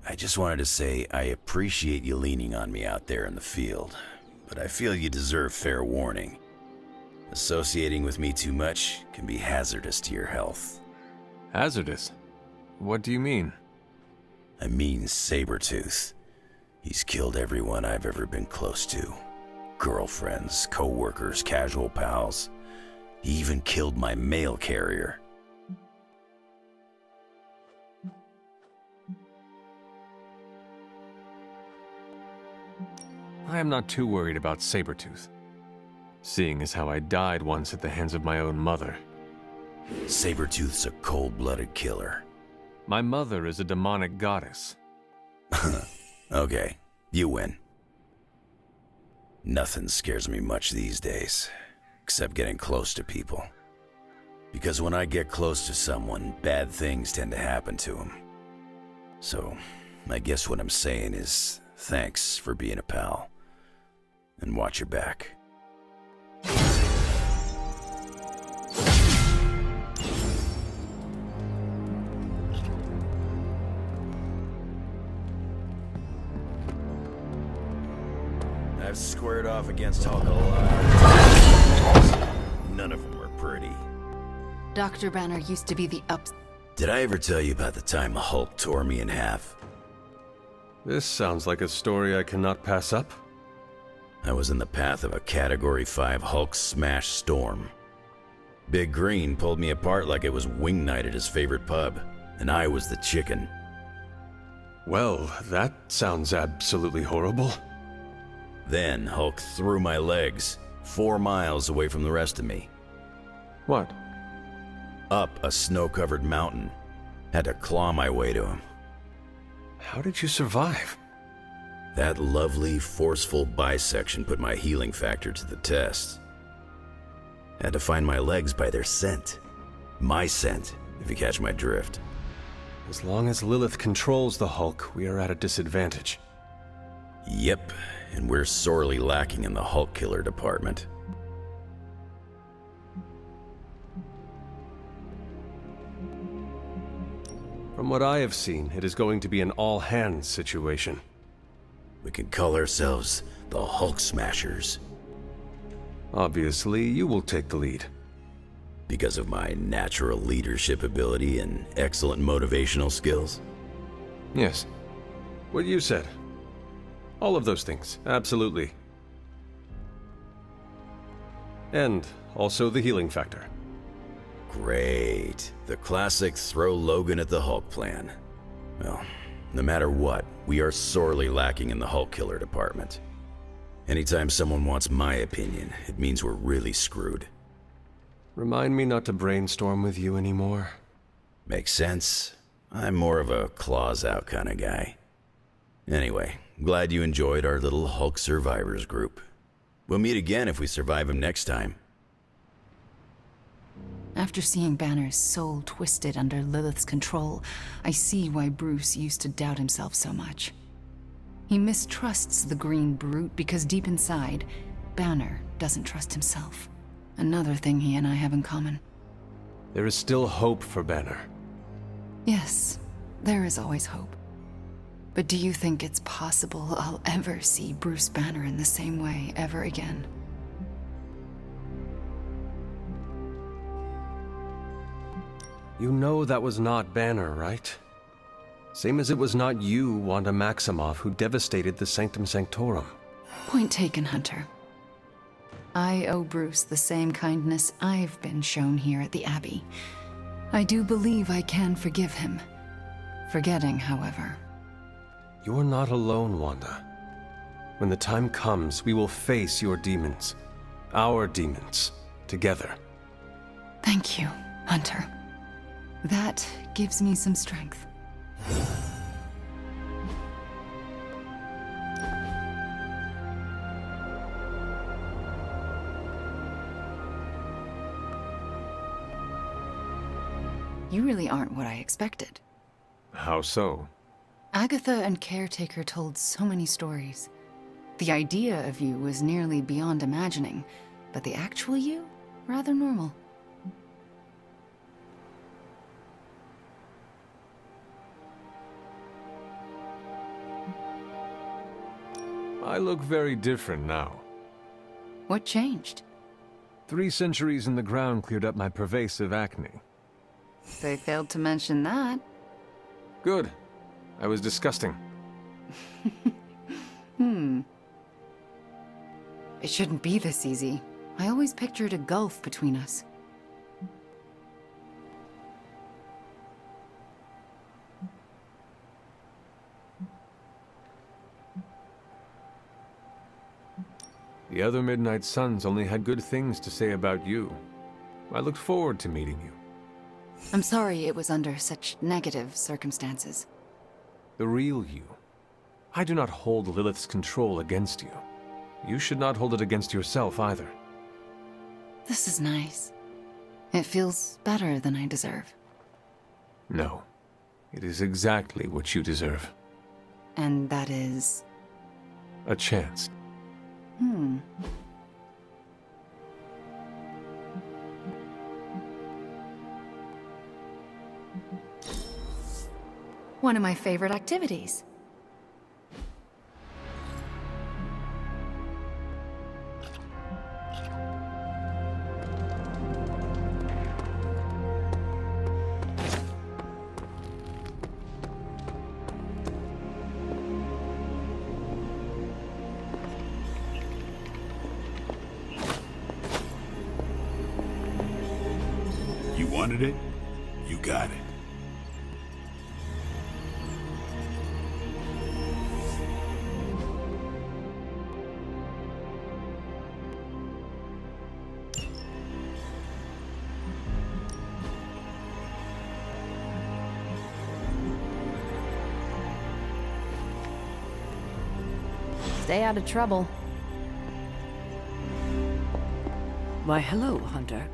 I just wanted to say I appreciate you leaning on me out there in the field, but I feel you deserve fair warning. Associating with me too much can be hazardous to your health. Hazardous? What do you mean? I mean Sabretooth. He's killed everyone I've ever been close to. Girlfriends, co-workers, casual pals. He even killed my mail carrier. I am not too worried about Sabretooth, seeing as how I died once at the hands of my own mother. Sabretooth's a cold-blooded killer. My mother is a demonic goddess. Okay, you win. Nothing scares me much these days, except getting close to people. Because when I get close to someone, bad things tend to happen to them. So, I guess what I'm saying is, thanks for being a pal. And watch your back. I've squared off against Hulk a lot. None of them were pretty. Dr. Banner used to be the ups. Did I ever tell you about the time the Hulk tore me in half? This sounds like a story I cannot pass up. I was in the path of a Category 5 Hulk smash storm. Big Green pulled me apart like it was wing night at his favorite pub, and I was the chicken. Well, that sounds absolutely horrible. Then Hulk threw my legs 4 miles away from the rest of me. What? Up a snow-covered mountain. Had to claw my way to him. How did you survive? That lovely, forceful bisection put my healing factor to the test. Had to find my legs by their scent. My scent, if you catch my drift. As long as Lilith controls the Hulk, we are at a disadvantage. Yep, and we're sorely lacking in the Hulk killer department. From what I have seen, it is going to be an all-hands situation. We can call ourselves the Hulk Smashers. Obviously, you will take the lead. Because of my natural leadership ability and excellent motivational skills? Yes. What you said. All of those things, absolutely. And also the healing factor. Great. The classic throw Logan at the Hulk plan. Well, no matter what, we are sorely lacking in the Hulk killer department. Anytime someone wants my opinion, it means we're really screwed. Remind me not to brainstorm with you anymore. Makes sense. I'm more of a claws out kind of guy. Anyway, glad you enjoyed our little Hulk survivors group. We'll meet again if we survive him next time. After seeing Banner's soul twisted under Lilith's control, I see why Bruce used to doubt himself so much. He mistrusts the green brute because deep inside, Banner doesn't trust himself. Another thing he and I have in common. There is still hope for Banner. Yes, there is always hope. But do you think it's possible I'll ever see Bruce Banner in the same way ever again? You know that was not Banner, right? Same as it was not you, Wanda Maximoff, who devastated the Sanctum Sanctorum. Point taken, Hunter. I owe Bruce the same kindness I've been shown here at the Abbey. I do believe I can forgive him. Forgetting, however. You're not alone, Wanda. When the time comes, we will face your demons. Our demons. Together. Thank you, Hunter. That gives me some strength. You really aren't what I expected. How so? Agatha and Caretaker told so many stories. The idea of you was nearly beyond imagining, but the actual you, rather normal. I look very different now. What changed? 3 centuries in the ground cleared up my pervasive acne. They failed to mention that. Good. I was disgusting. It shouldn't be this easy. I always pictured a gulf between us. The other Midnight Suns only had good things to say about you. I looked forward to meeting you. I'm sorry it was under such negative circumstances. The real you. I do not hold Lilith's control against you. You should not hold it against yourself either. This is nice. It feels better than I deserve. No. It is exactly what you deserve. And that is... A chance. One of my favorite activities. You wanted it? You got it. Stay out of trouble. Why, hello, Hunter.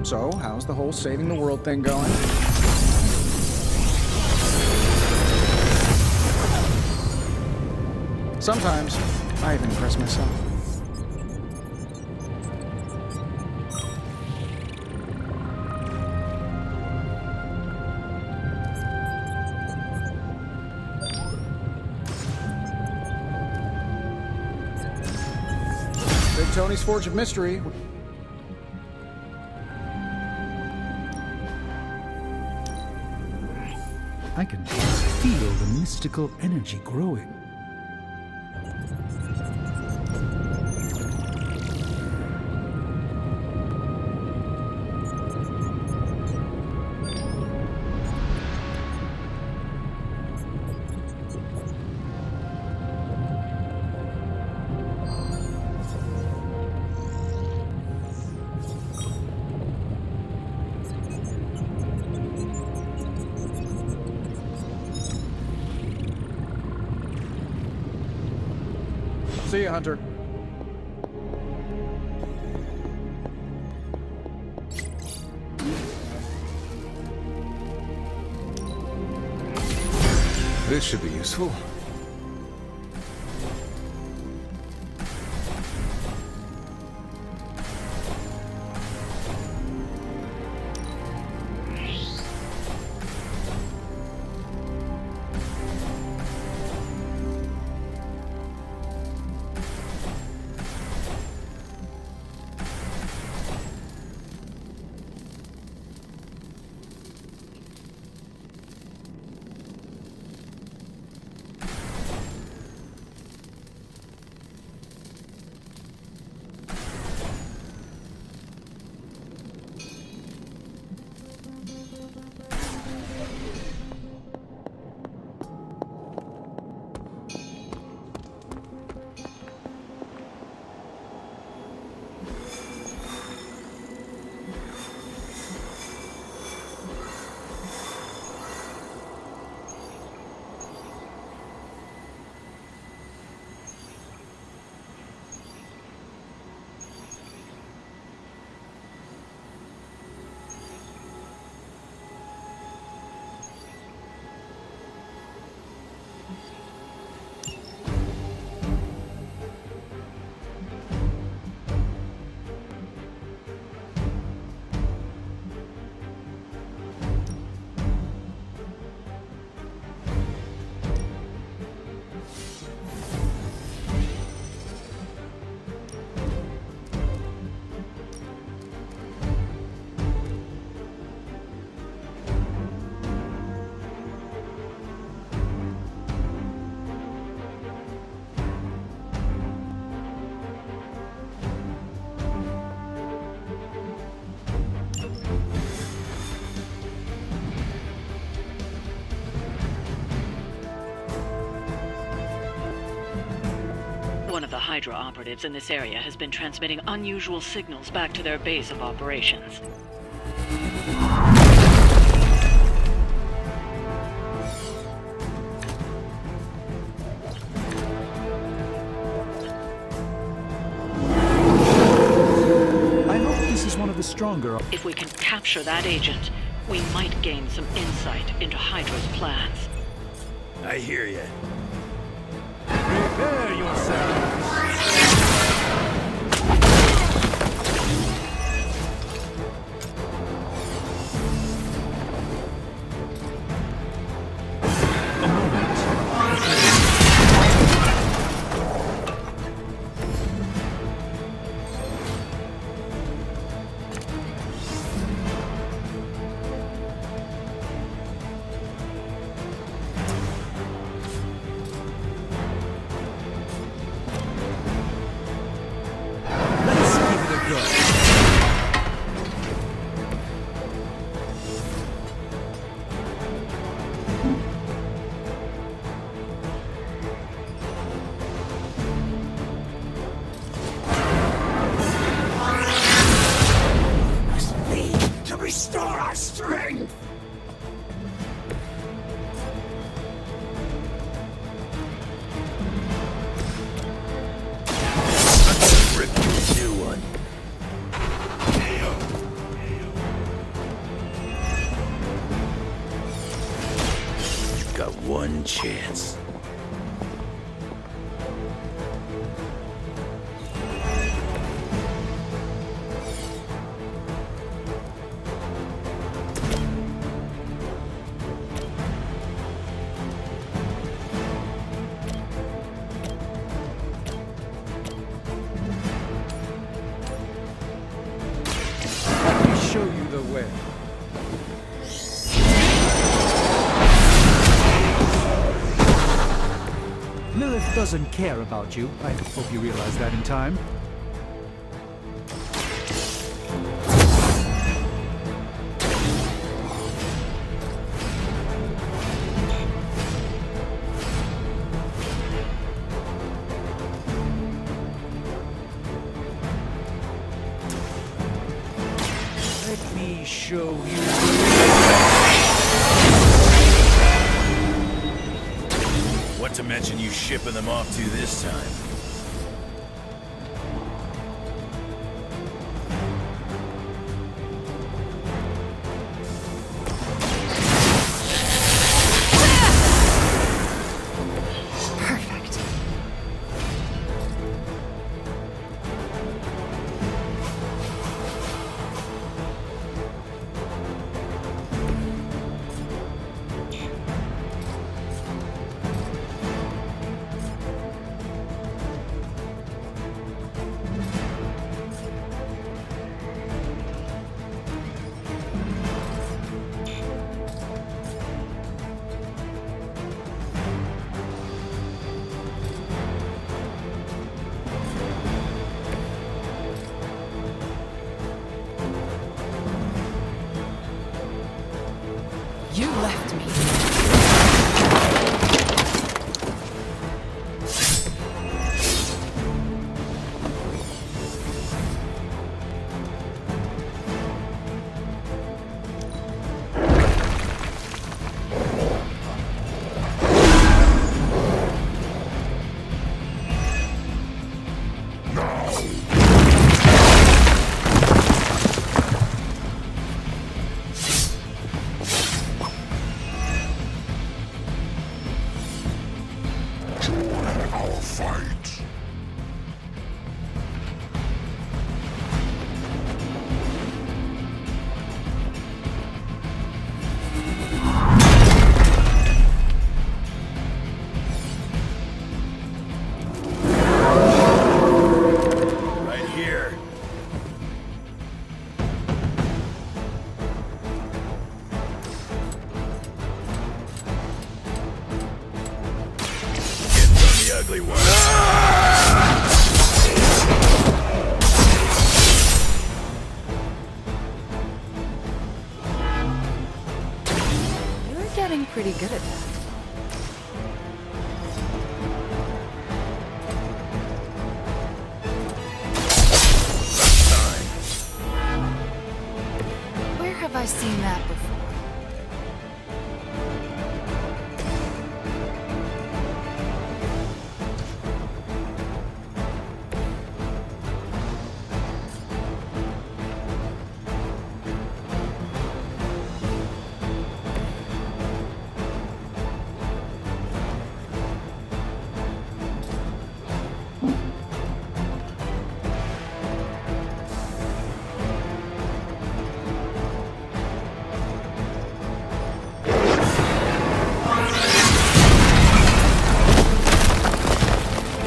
So, how's the whole saving the world thing going? Sometimes, I even impress myself. Big Tony's Forge of Mystery. I can feel the mystical energy growing. See ya, Hunter. This should be useful. Hydra operatives in this area has been transmitting unusual signals back to their base of operations. I hope this is one of the stronger. If we can capture that agent, we might gain some insight into Hydra's plans. I hear you. Prepare yourselves. Restore our strength! I'm gonna rip you a new one. You've got one chance. Show you the way. Lilith doesn't care about you. I hope you realize that in time. Let me show you. What to mention you shipping them off to this time? Perfect. You left me. Right here. Getting from the ugly one. You're getting pretty good at that. have I seen that before?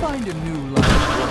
Find a new line of work.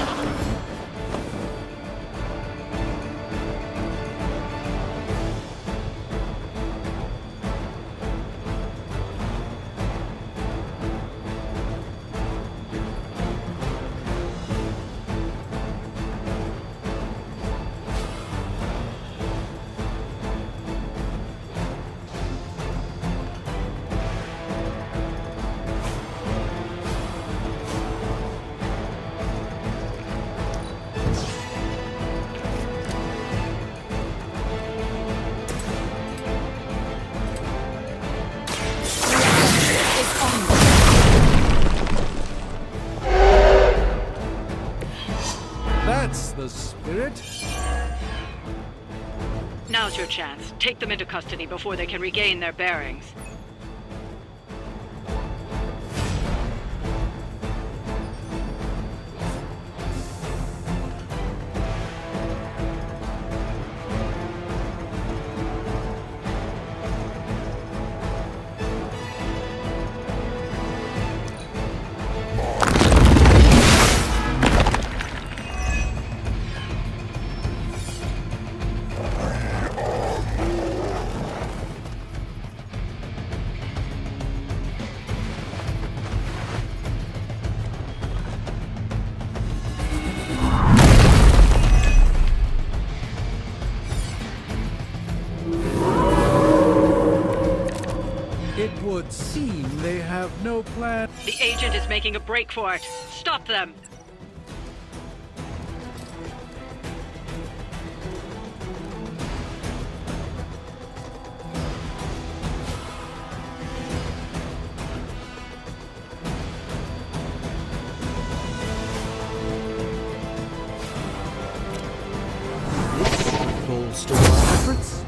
That's the spirit. Now's your chance. Take them into custody before they can regain their bearings. It would seem they have no plan. The agent is making a break for it. Stop them! Bolster our efforts?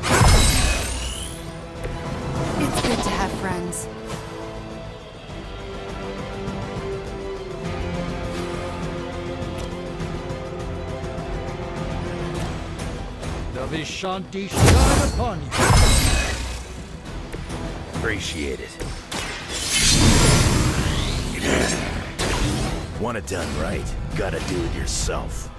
It's good to have friends. The Vishanti shine upon you. Appreciate it. Want it done right, gotta do it yourself.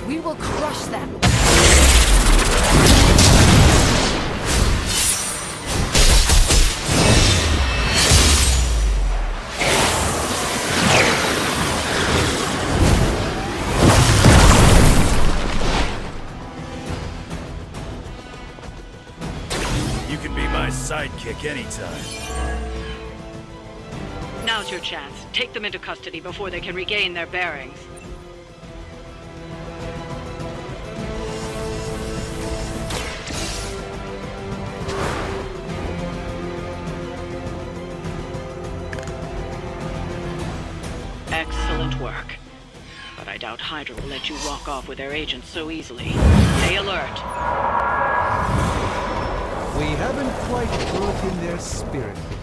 We will crush them. You can be my sidekick anytime. Now's your chance. Take them into custody before they can regain their bearings. Excellent work. But I doubt Hydra will let you walk off with their agents so easily. Stay alert. We haven't quite broken their spirit yet.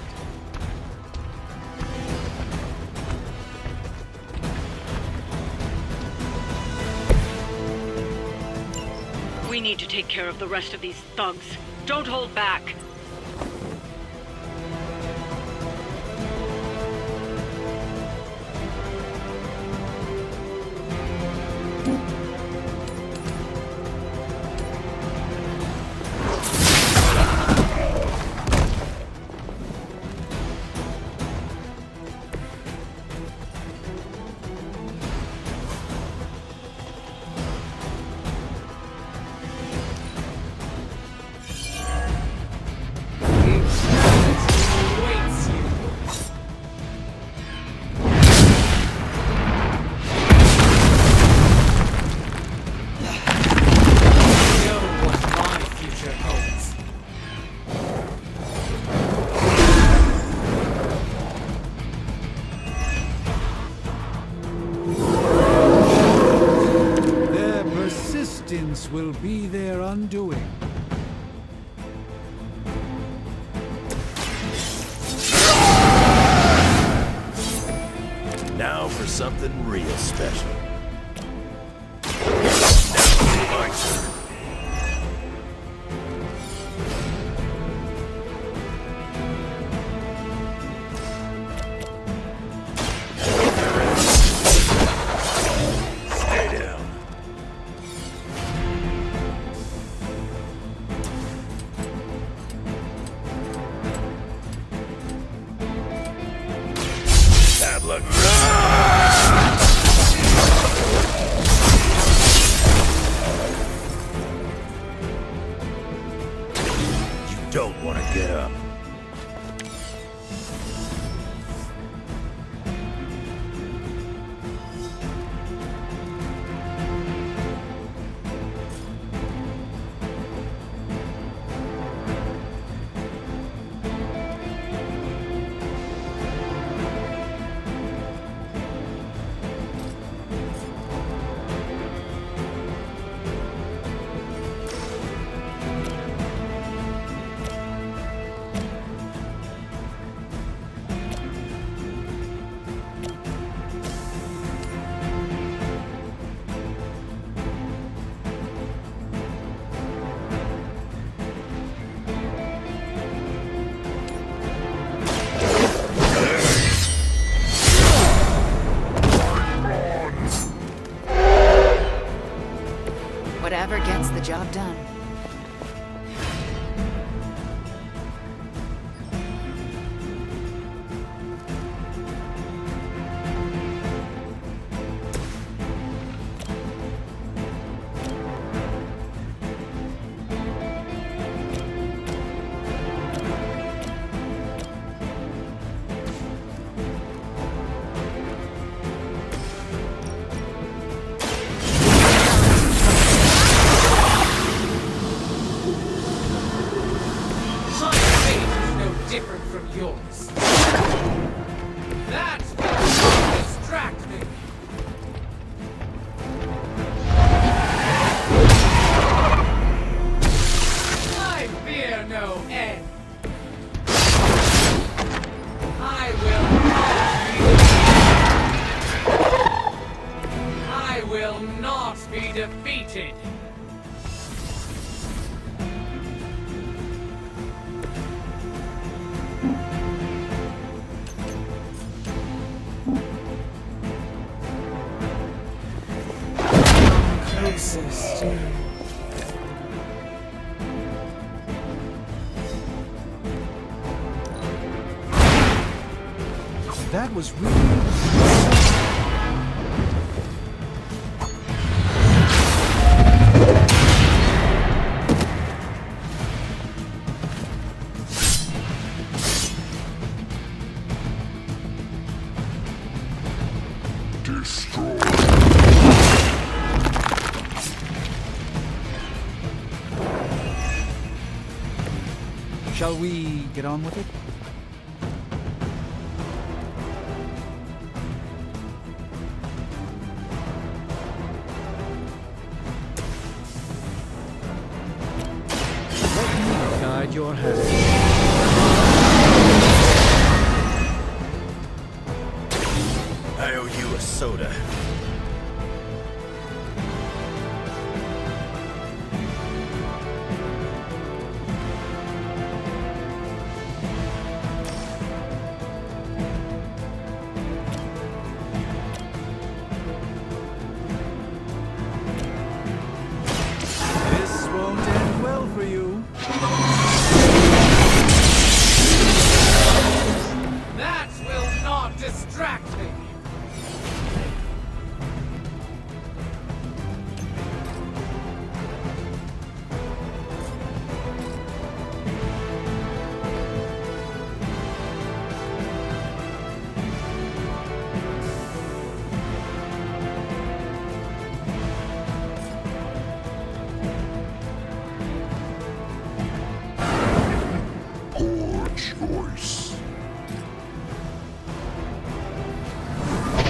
We need to take care of the rest of these thugs. Don't hold back. be their undoing. Now for something real special. Now my turn. Stay down. Bad luck. You don't want to get up. Whatever gets the job done. Different from yours. That will distract me. I fear no end. I will not be defeated. That was really... Shall we get on with it? Let me guide your hand. I owe you a soda. This won't end well for you. That will not distract me.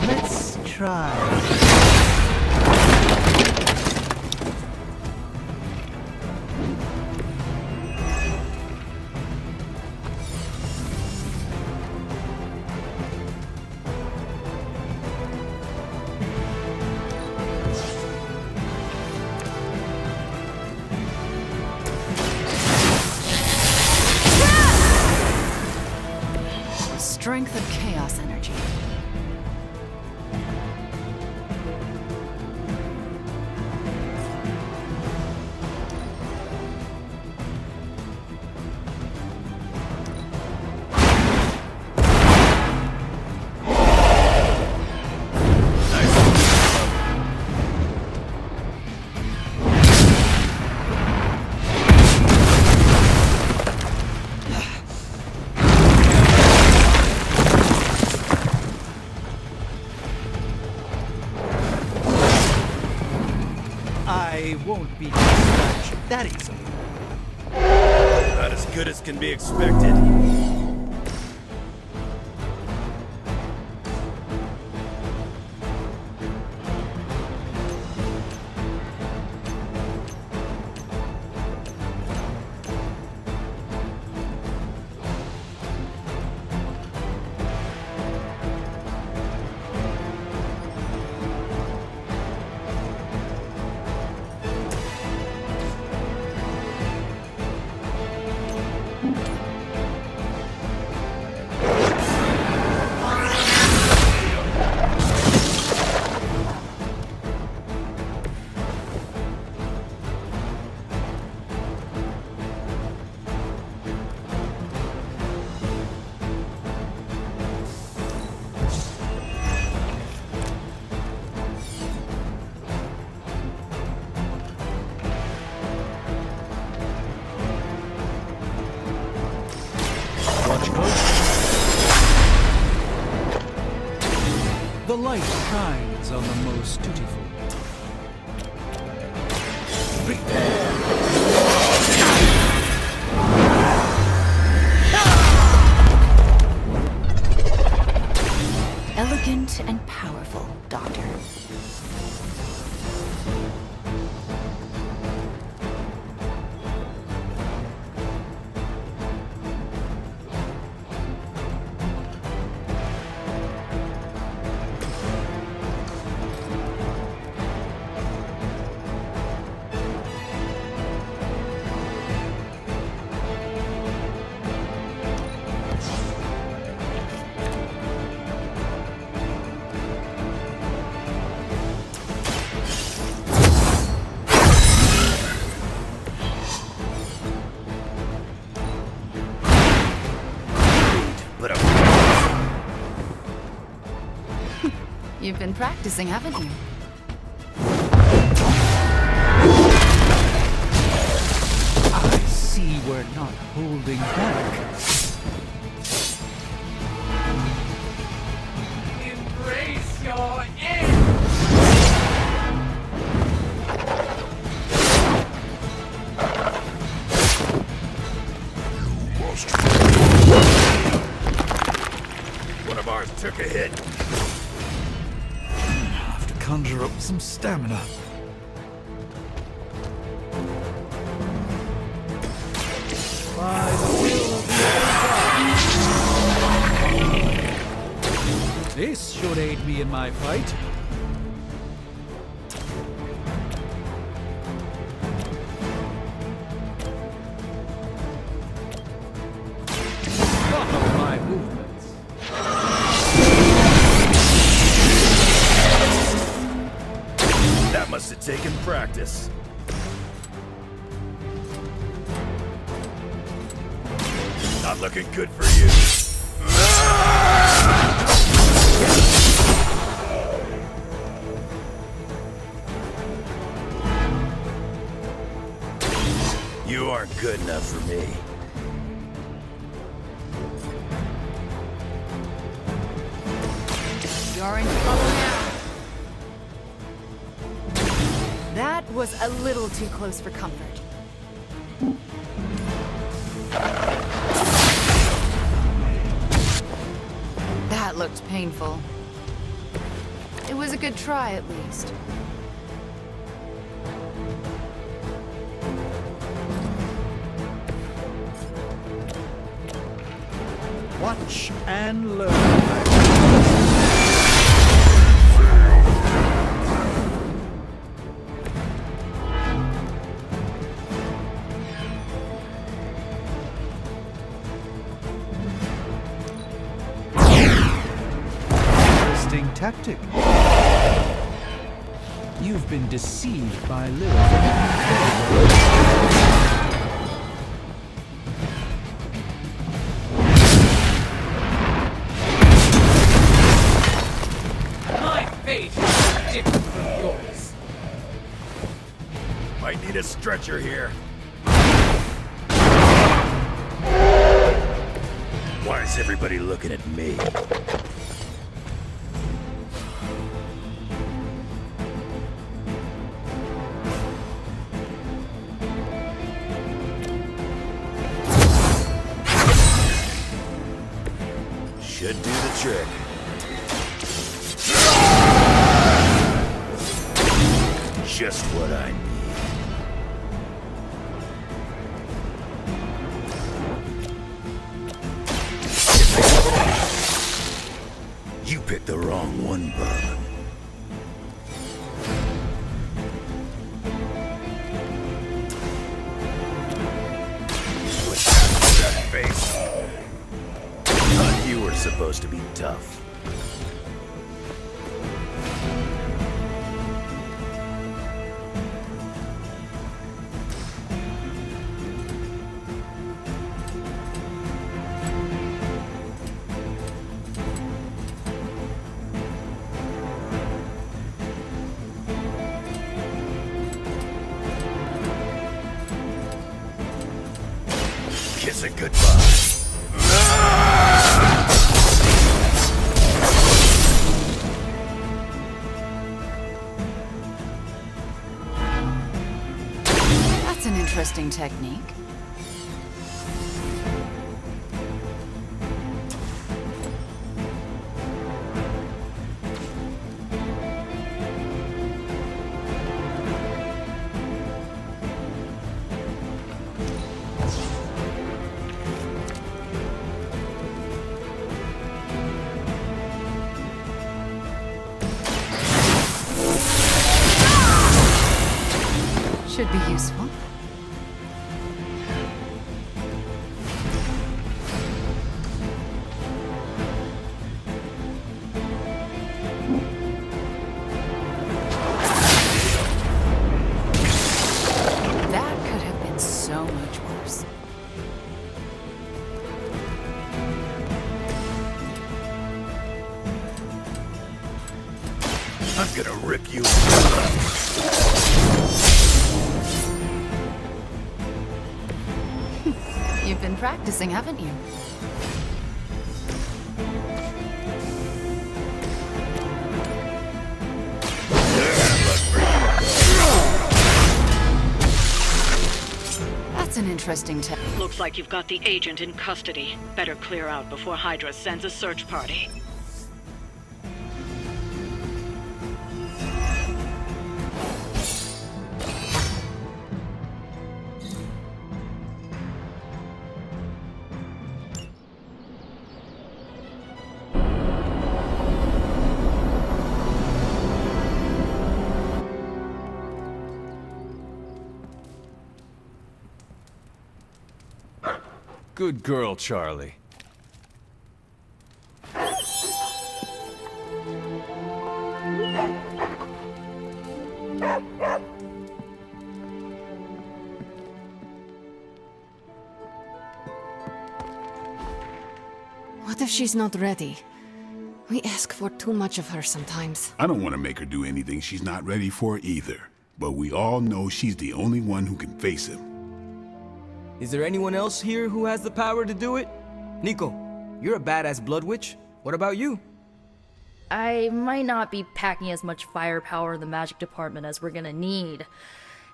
Let's try. strength of chaos energy. I won't be dispatched that easily. Not as good as can be expected. The light shines on the most dutiful. Elegant and powerful, Doctor. You've been practicing, haven't you? I see we're not holding back. Embrace your end! One of ours took a hit. Conjure up some stamina. By the will of the Avengers. This should aid me in my fight. Follow my movements. That must have taken practice. Not looking good for you. You aren't good enough for me. You're in trouble now. That was a little too close for comfort. That looked painful. It was a good try, at least. Watch and learn. tactic. You've been deceived by Lilith. My fate is different from yours. Might need a stretcher here. Why is everybody looking at me? Should do the trick. Just what I need. You picked the wrong one, bud. What's that face? Thought you were supposed to be tough. Kiss it goodbye. That's an interesting technique. Should be useful. That could have been so much worse. I'm gonna rip you. You've been practicing, haven't you? That's an interesting tech. Looks like you've got the agent in custody. Better clear out before Hydra sends a search party. Good girl, Charlie. What if she's not ready? We ask for too much of her sometimes. I don't want to make her do anything she's not ready for either. But we all know she's the only one who can face him. Is there anyone else here who has the power to do it? Nico, you're a badass blood witch. What about you? I might not be packing as much firepower in the magic department as we're gonna need.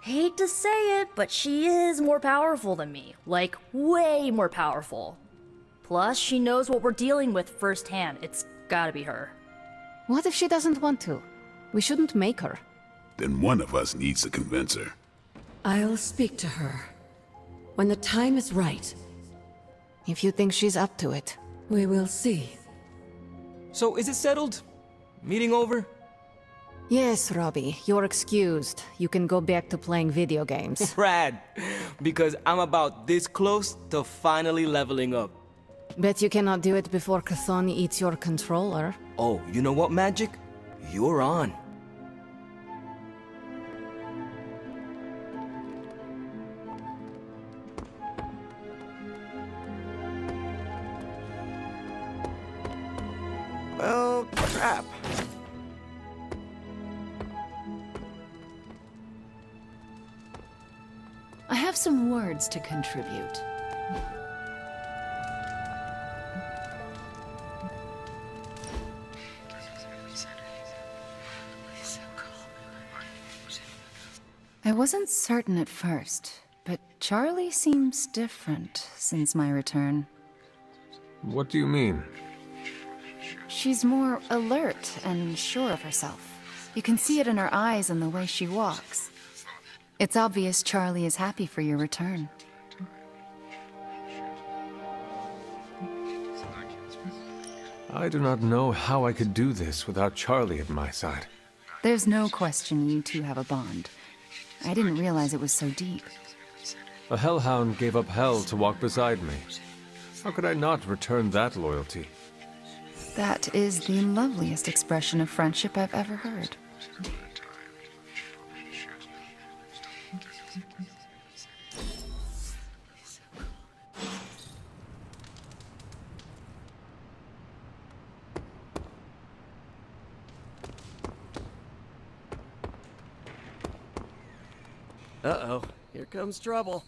Hate to say it, but she is more powerful than me. Like, way more powerful. Plus, she knows what we're dealing with firsthand. It's gotta be her. What if she doesn't want to? We shouldn't make her. Then one of us needs to convince her. I'll speak to her. When the time is right, If you think she's up to it. we will see. So, is it settled? Meeting over? Yes, Robbie, you're excused. You can go back to playing video games. Rad! Because I'm about this close to finally leveling up. Bet you cannot do it before Chthon eats your controller. Oh, you know what, Magik? You're on. Well, crap. I have some words to contribute. I wasn't certain at first, but Charlie seems different since my return. What do you mean? She's more alert and sure of herself. You can see it in her eyes and the way she walks. It's obvious Charlie is happy for your return. I do not know how I could do this without Charlie at my side. There's no question you two have a bond. I didn't realize it was so deep. A hellhound gave up hell to walk beside me. How could I not return that loyalty? That is the loveliest expression of friendship I've ever heard. Uh-oh, here comes trouble.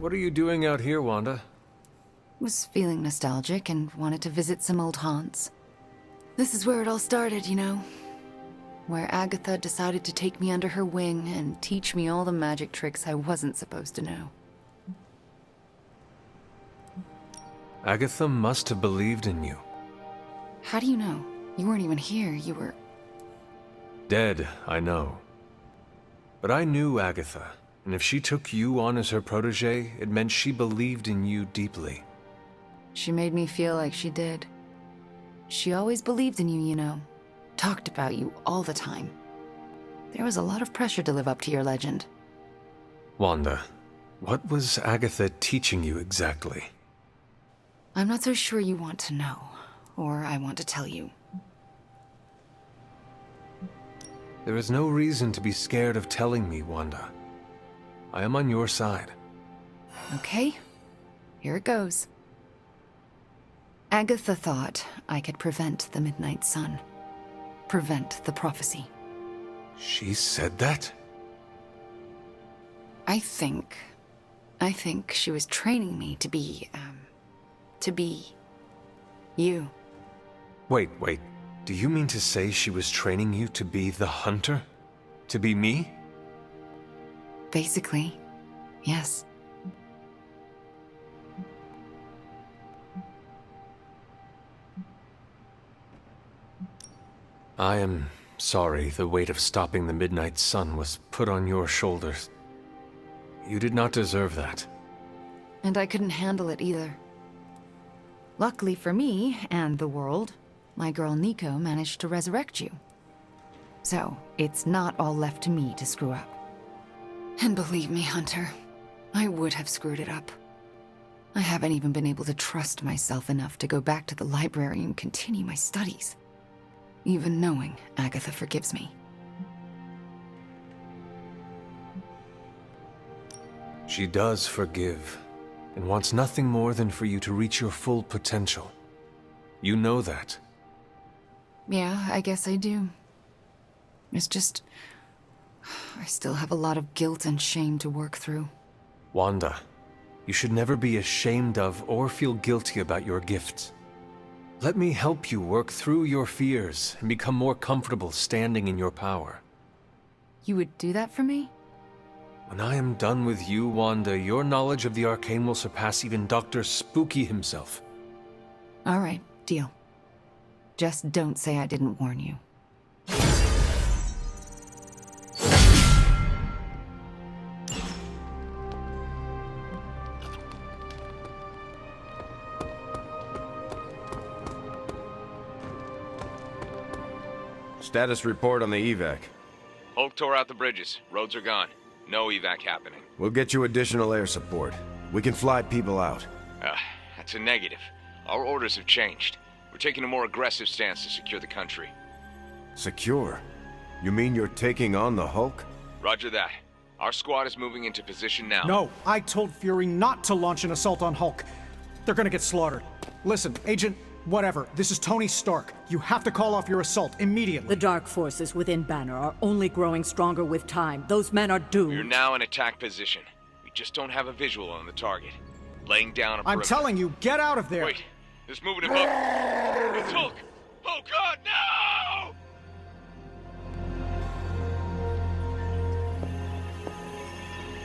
What are you doing out here, Wanda? Was feeling nostalgic and wanted to visit some old haunts. This is where it all started, you know. Where Agatha decided to take me under her wing and teach me all the magic tricks I wasn't supposed to know. Agatha must have believed in you. How do you know? You weren't even here, you were... Dead, I know. But I knew Agatha, and if she took you on as her protege, it meant she believed in you deeply. She made me feel like she did. She always believed in you, you know. Talked about you all the time. There was a lot of pressure to live up to your legend. Wanda, what was Agatha teaching you exactly? I'm not so sure you want to know, or I want to tell you. There is no reason to be scared of telling me, Wanda. I am on your side. Okay, here it goes. Agatha thought I could prevent the Midnight Sun. Prevent the prophecy. She said that? I think she was training me to be you. Wait. Do you mean to say she was training you to be the hunter? To be me? Basically, yes. I am sorry the weight of stopping the Midnight Sun was put on your shoulders. You did not deserve that. And I couldn't handle it either. Luckily for me, and the world, my girl Nico managed to resurrect you. So, it's not all left to me to screw up. And believe me, Hunter, I would have screwed it up. I haven't even been able to trust myself enough to go back to the library and continue my studies, even knowing Agatha forgives me. She does forgive, and wants nothing more than for you to reach your full potential. You know that. Yeah, I guess I do. It's just... I still have a lot of guilt and shame to work through. Wanda, you should never be ashamed of or feel guilty about your gifts. Let me help you work through your fears and become more comfortable standing in your power. You would do that for me? When I am done with you, Wanda, your knowledge of the arcane will surpass even Dr. Spooky himself. All right, deal. Just don't say I didn't warn you. Status report on the evac. Hulk tore out the bridges. Roads are gone. No evac happening. We'll get you additional air support. We can fly people out. That's a negative. Our orders have changed. We're taking a more aggressive stance to secure the country. Secure? You mean you're taking on the Hulk? Roger that. Our squad is moving into position now. No, I told Fury not to launch an assault on Hulk. They're gonna get slaughtered. Listen, Agent, whatever, this is Tony Stark. You have to call off your assault immediately. The dark forces within Banner are only growing stronger with time. Those men are doomed. We're now in attack position. We just don't have a visual on the target. Laying down a perimeter. I'm telling you, get out of there! Wait, there's movement above. It's Hulk! Oh God, no!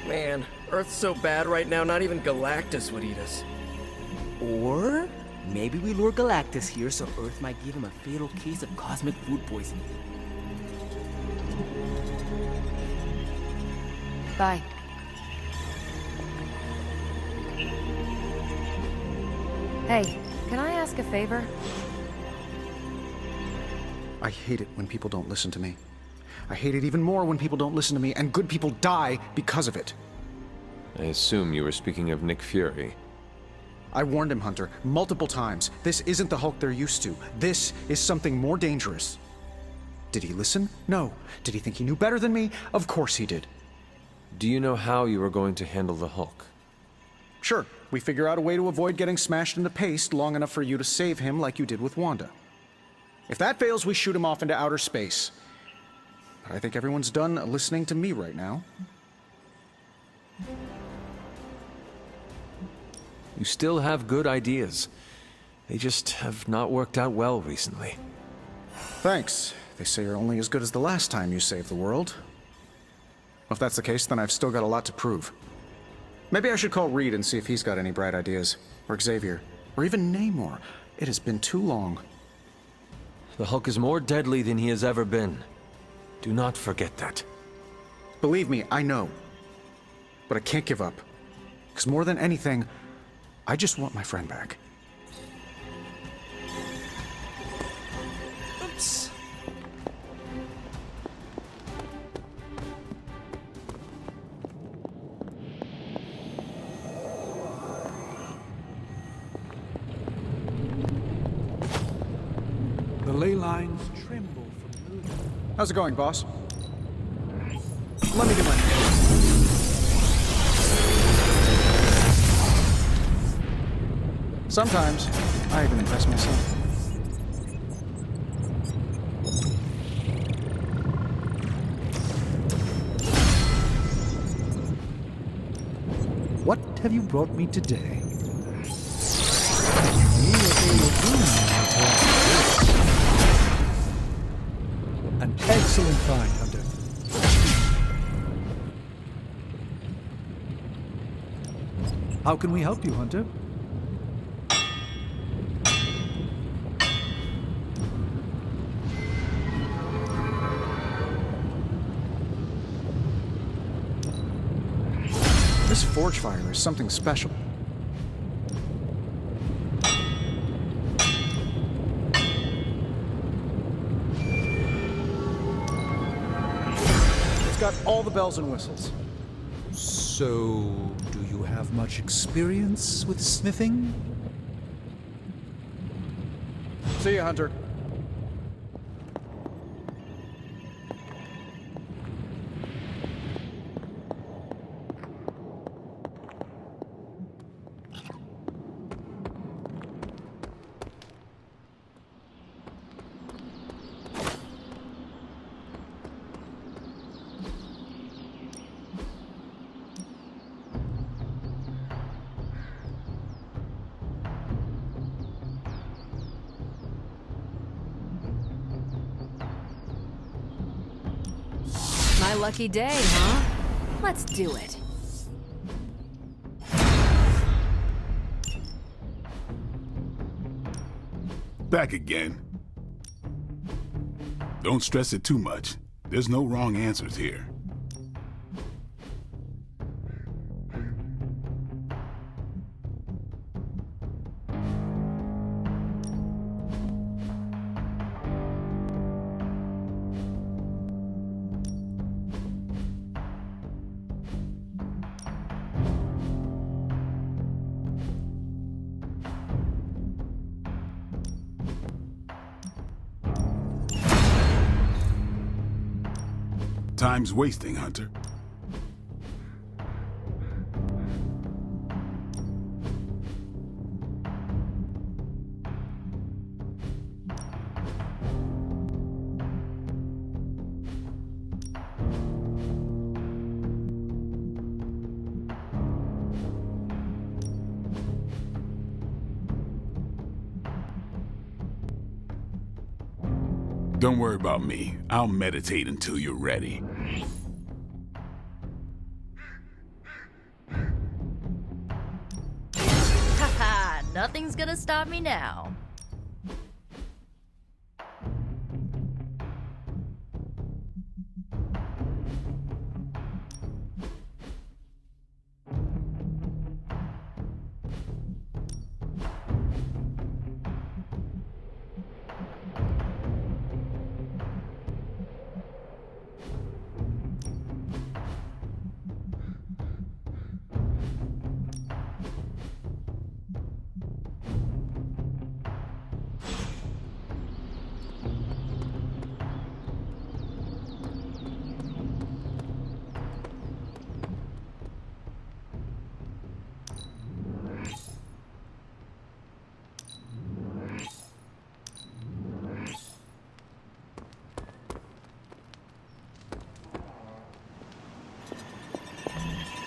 Man, Earth's so bad right now, not even Galactus would eat us. Or maybe we lure Galactus here so Earth might give him a fatal case of cosmic food poisoning. Bye. Hey, can I ask a favor? I hate it when people don't listen to me. I hate it even more when people don't listen to me, and good people die because of it. I assume you were speaking of Nick Fury. I warned him, Hunter, multiple times. This isn't the Hulk they're used to. This is something more dangerous. Did he listen? No. Did he think he knew better than me? Of course he did. Do you know how you are going to handle the Hulk? Sure. We figure out a way to avoid getting smashed into paste long enough for you to save him like you did with Wanda. If that fails, we shoot him off into outer space. But I think everyone's done listening to me right now. You still have good ideas. They just have not worked out well recently. Thanks. They say you're only as good as the last time you saved the world. Well, if that's the case, then I've still got a lot to prove. Maybe I should call Reed and see if he's got any bright ideas. Or Xavier. Or even Namor. It has been too long. The Hulk is more deadly than he has ever been. Do not forget that. Believe me, I know. But I can't give up. Because more than anything, I just want my friend back. Oops. The ley lines tremble from moving. How's it going, boss? Let me do my... Sometimes, I even impress myself. What have you brought me today? An excellent find, Hunter. How can we help you, Hunter? This forge fire is something special. It's got all the bells and whistles. So, do you you have much experience with smithing? See you, Hunter. My lucky day, huh? Let's do it. Back again. Don't stress it too much. There's no wrong answers here. Time's wasting, Hunter. Don't worry about me. I'll meditate until you're ready. Haha, nothing's gonna stop me now.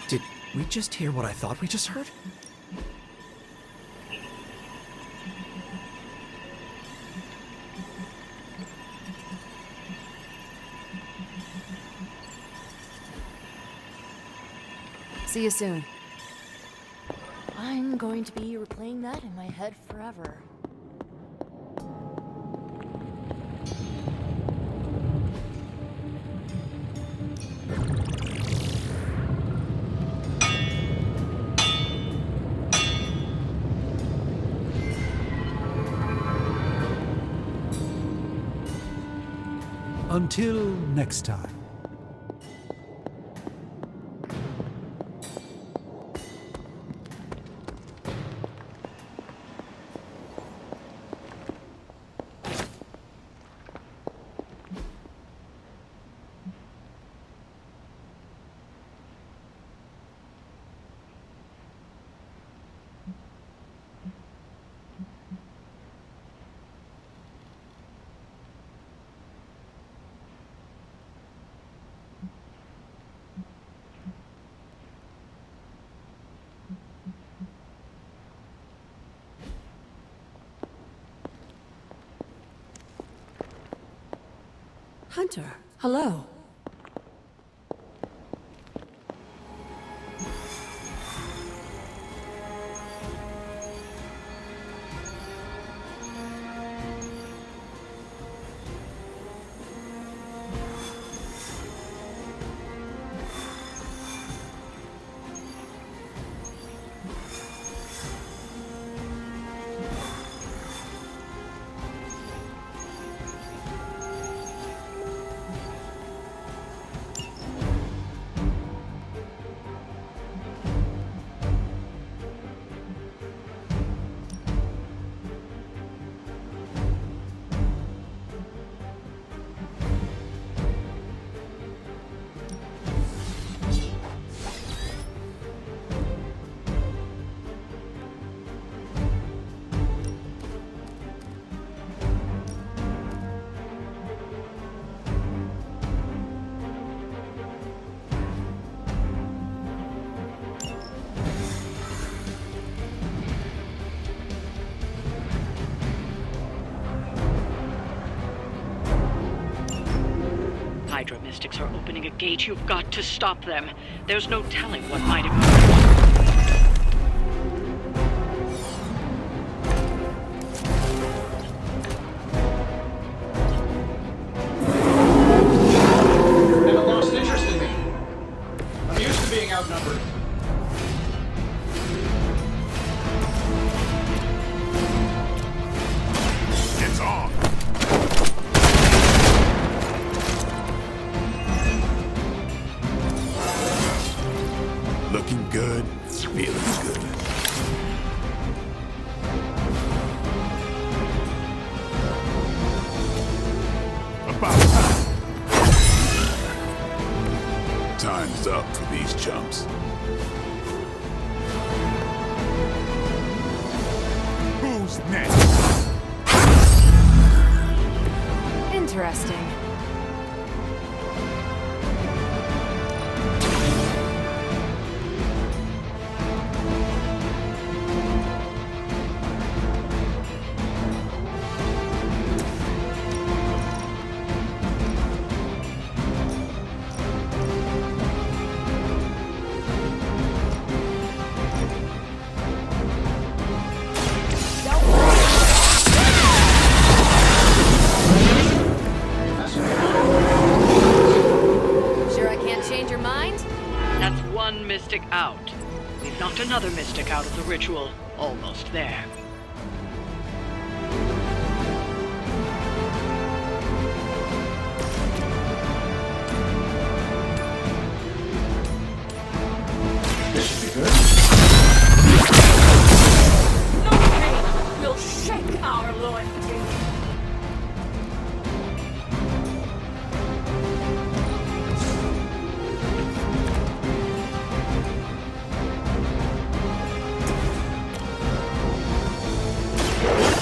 Did we just hear what I thought we just heard? See you soon. I'm going to be replaying that in my head forever. Until next time. Hunter, hello. Hydra mystics are opening a gate. You've got to stop them. There's no telling what might emerge. Haven't lost interest in me. I'm used to being outnumbered. It's on. Looking good, feeling good. About time. Time's up for these chumps. Who's next? Interesting. Sure I can't change your mind? That's one mystic out. We've knocked another mystic out of the ritual. Almost there. This should be good. No pain will shake our loyalty.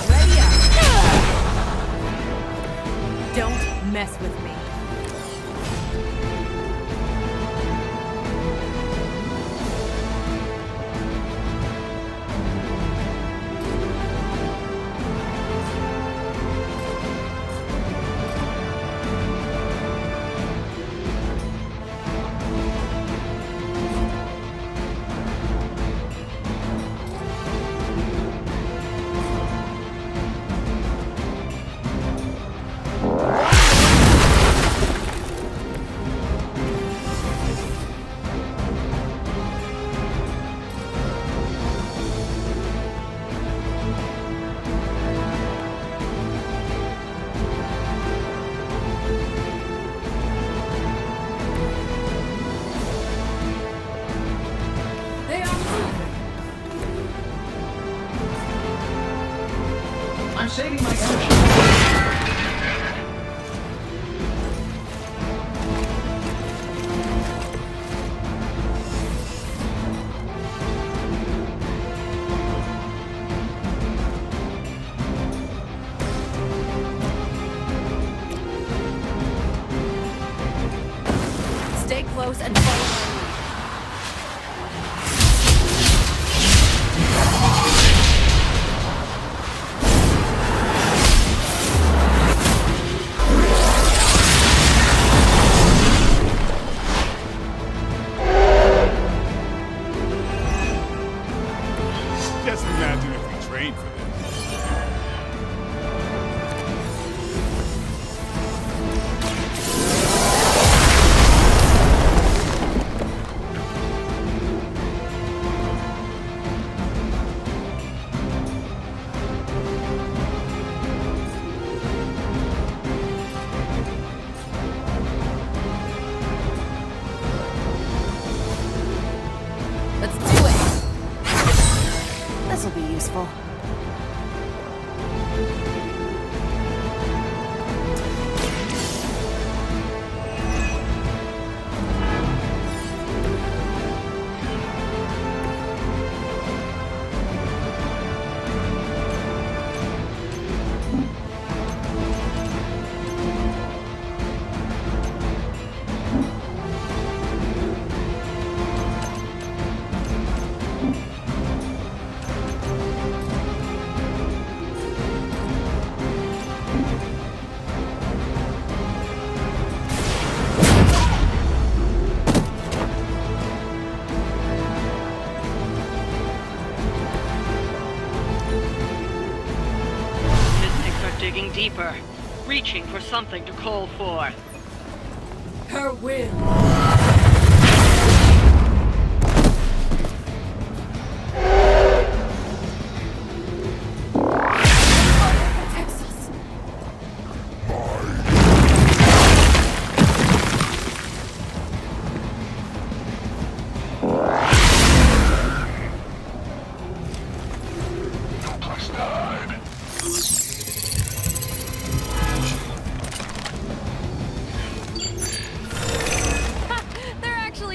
Ready up. Don't mess with me. They are moving. I'm saving my energy. Stay close and follow my lead. Just imagine if we trained for this. reaching for something to call for. Her will.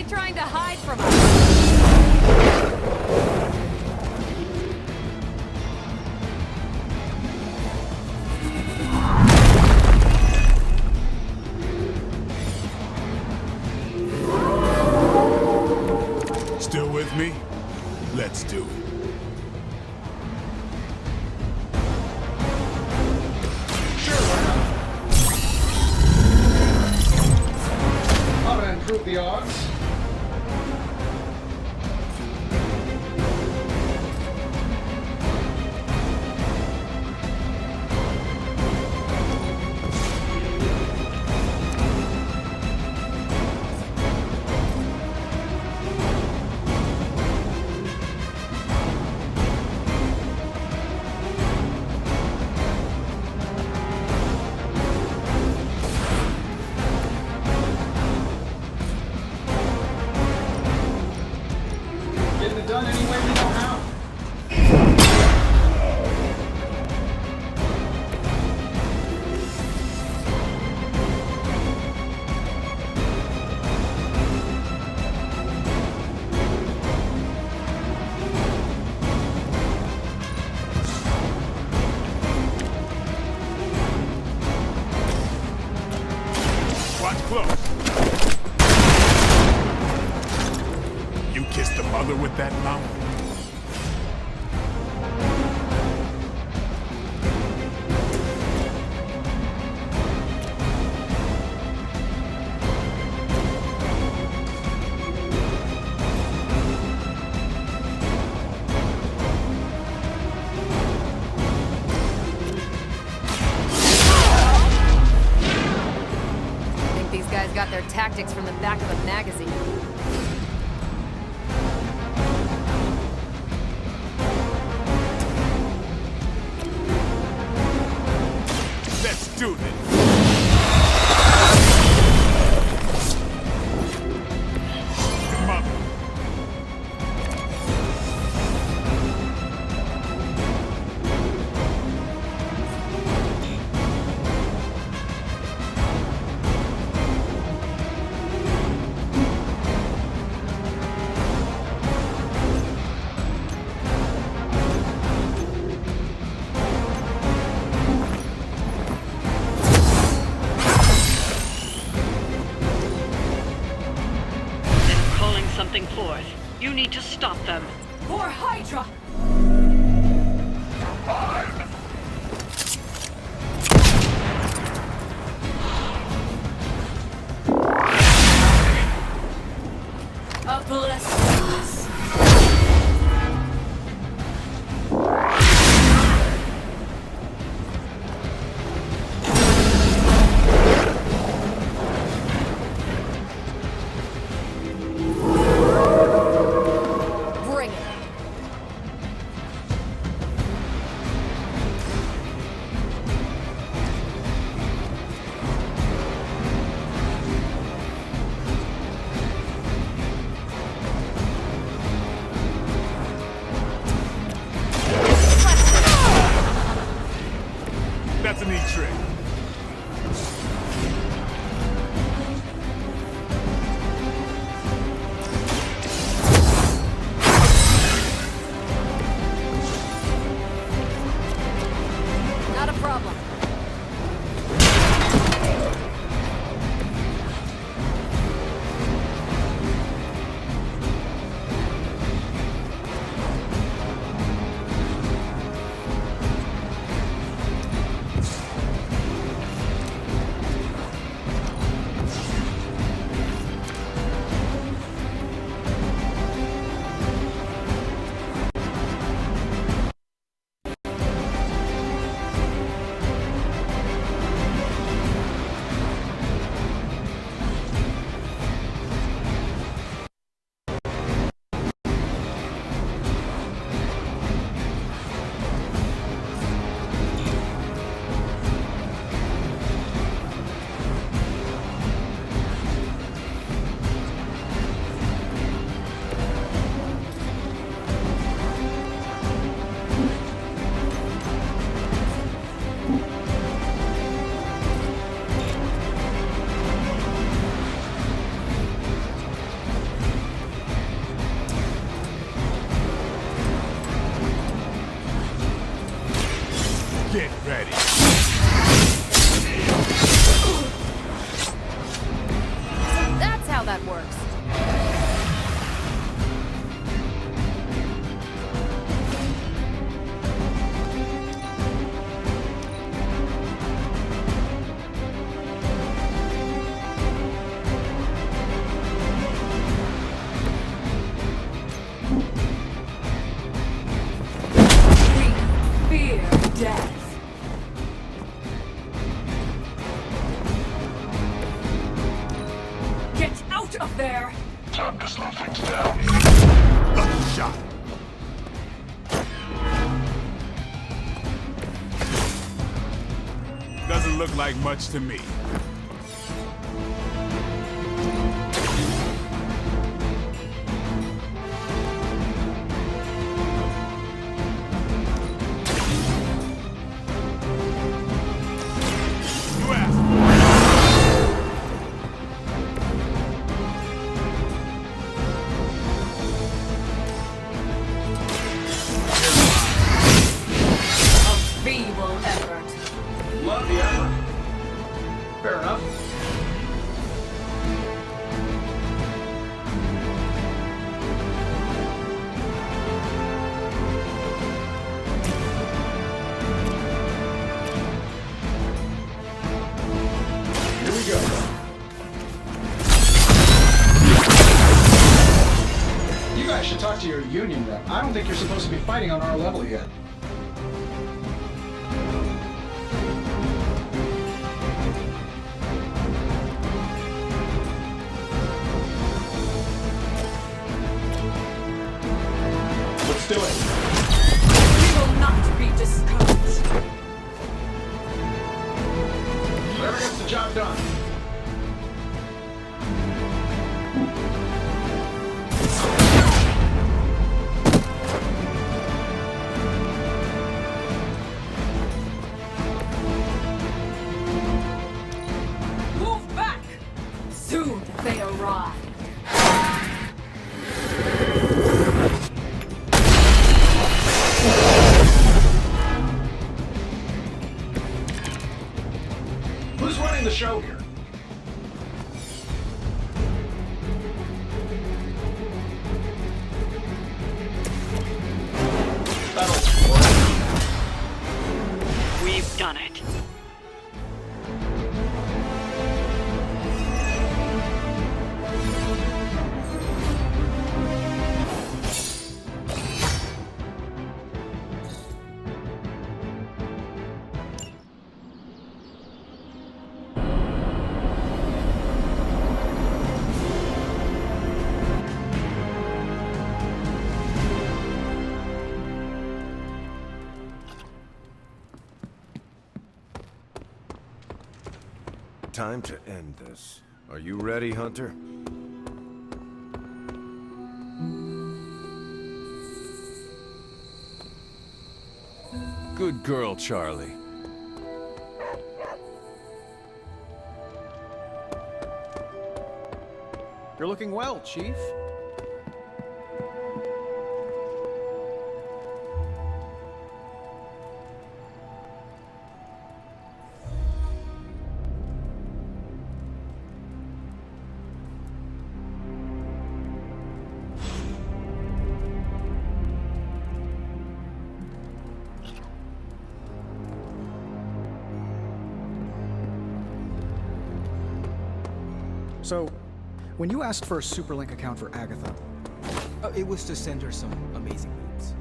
Trying to hide from us. Still with me? Let's do it. How to improve the odds? Done any way we know how. Watch close. You kissed the mother with that mouth? I think these guys got their tactics from the back of a magazine. Let's do this. Come on. Something forth. You need to stop them. For Hydra! A blessing. Bring it. Out of there! Time to slow things down. Lucky shot. Doesn't look like much to me. Fair enough. Here we go. You guys should talk to your union rep. I don't think you're supposed to be fighting on our level yet. Let's do it. We will not be discouraged. Whoever gets the job done. Move back! Soon they arrive. Who's running the show here? We've done it. Time to end this. Are you ready, Hunter? Good girl, Charlie. You're looking well, Chief. So, when you asked for a Superlink account for Agatha, It was to send her some amazing memes.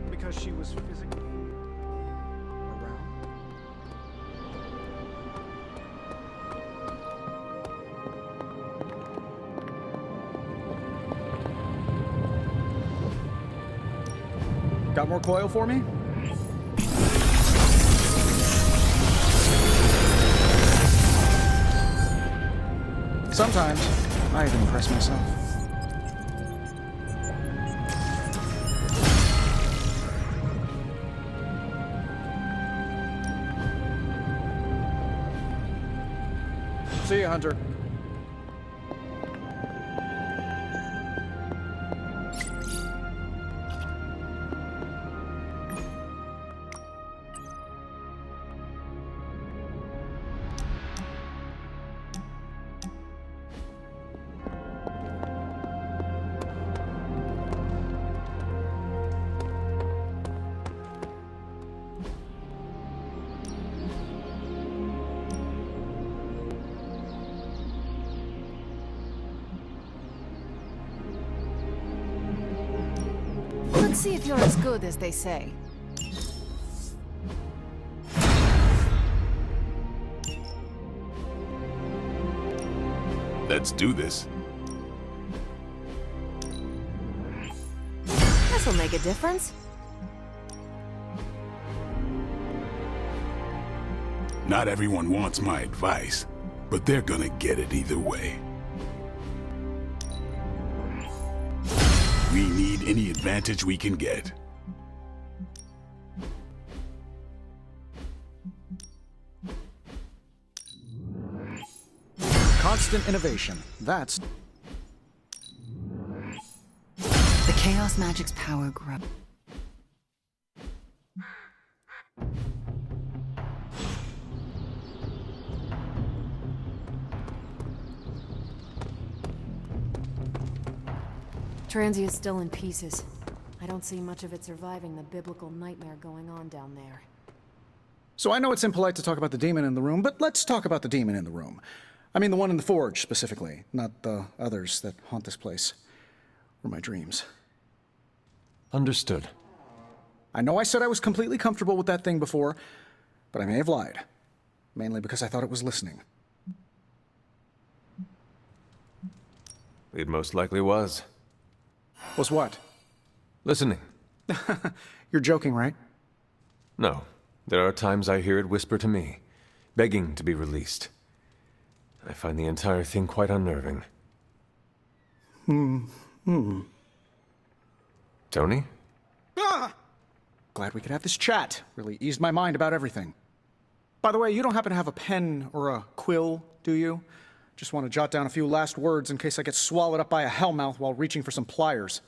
because she was physically around? Got more coil for me? Sometimes, I even impress myself. See you, Hunter. Let's see if you're as good as they say. Let's do this. This'll make a difference. Not everyone wants my advice, but they're gonna get it either way. We need any advantage we can get. Constant innovation. That's... The Chaos Magic's power grows. Transia's still in pieces. I don't see much of it surviving the biblical nightmare going on down there. So I know it's impolite to talk about the demon in the room, but let's talk about the demon in the room. I mean the one in the forge, specifically, not the others that haunt this place. Or my dreams. Understood. I know I said I was completely comfortable with that thing before, but I may have lied. Mainly because I thought it was listening. It most likely was. Was what? Listening. You're joking, right? No. There are times I hear it whisper to me, begging to be released. I find the entire thing quite unnerving. Tony? Ah! Glad we could have this chat. Really eased my mind about everything. By the way, you don't happen to have a pen or a quill, do you? Just want to jot down a few last words in case I get swallowed up by a hellmouth while reaching for some pliers.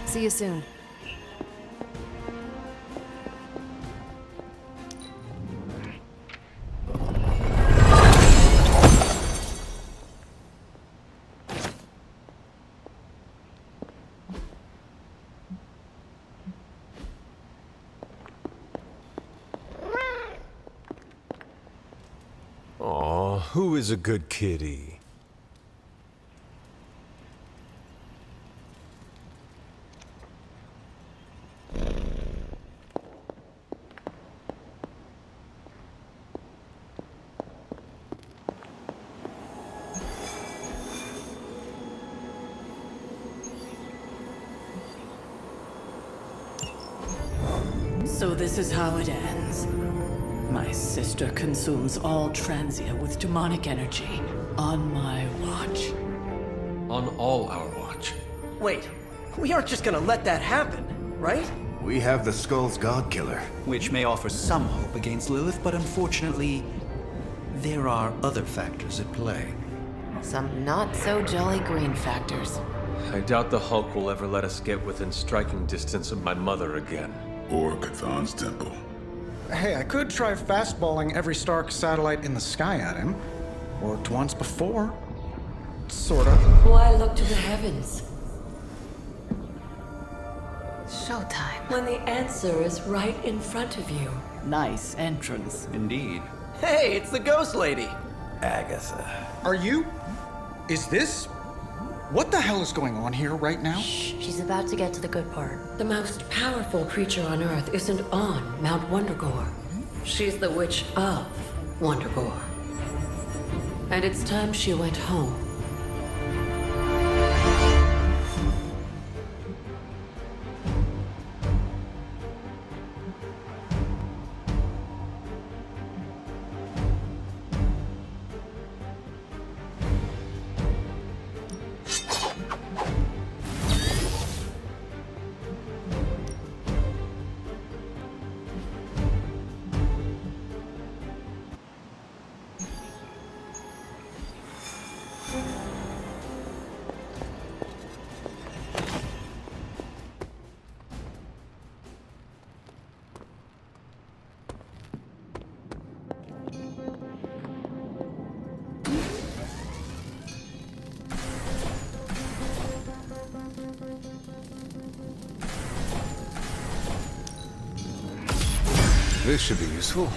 See you soon. Aw, who is a good kitty? So this is how it ends. My sister consumes all Transia with demonic energy on my watch. On all our watch. Wait, we aren't just gonna let that happen, right? We have the Skull's God Killer. Which may offer some hope against Lilith, but unfortunately, there are other factors at play. Some not-so-jolly green factors. I doubt the Hulk will ever let us get within striking distance of my mother again. Or Cathan's temple. Hey, I could try fastballing every Stark satellite in the sky at him. Worked once before. Sorta. Why look to the heavens Showtime. when the answer is right in front of you? Nice entrance. Indeed. Hey, it's the ghost lady. Agatha. Are you? Is this? What the hell is going on here right now? She's about to get to the good part. The most powerful creature on Earth isn't on Mount Wondergore. She's the witch of Wondergore. And it's time she went home. This should be useful.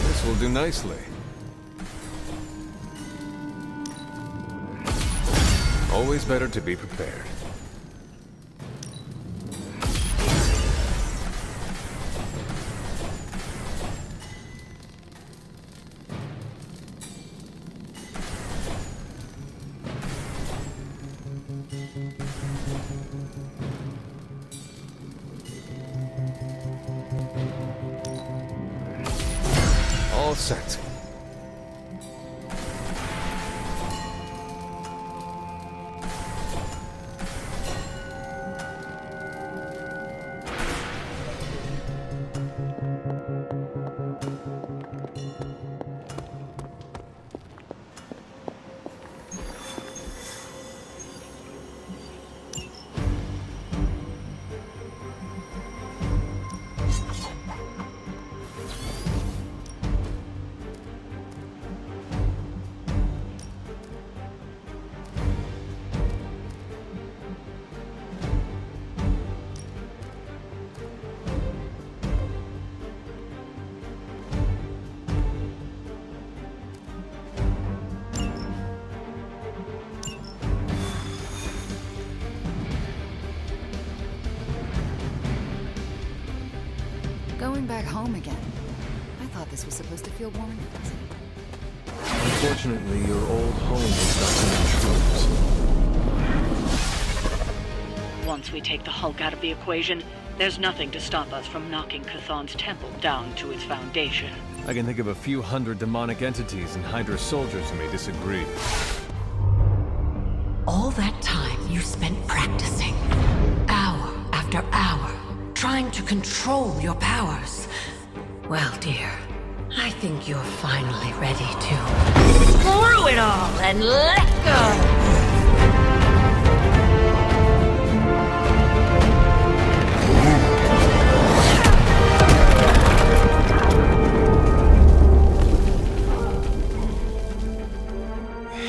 This will do nicely. Always better to be prepared. All set. Going back home again. I thought this was supposed to feel warm and fuzzy. Unfortunately, your old home has got some intruders. Once we take the Hulk out of the equation, there's nothing to stop us from knocking Chthon's temple down to its foundation. I can think of a few hundred demonic entities and Hydra soldiers who may disagree. All that time you spent practicing, hour after hour, trying to control your powers. Well, dear, I think you're finally ready to screw it all and let go!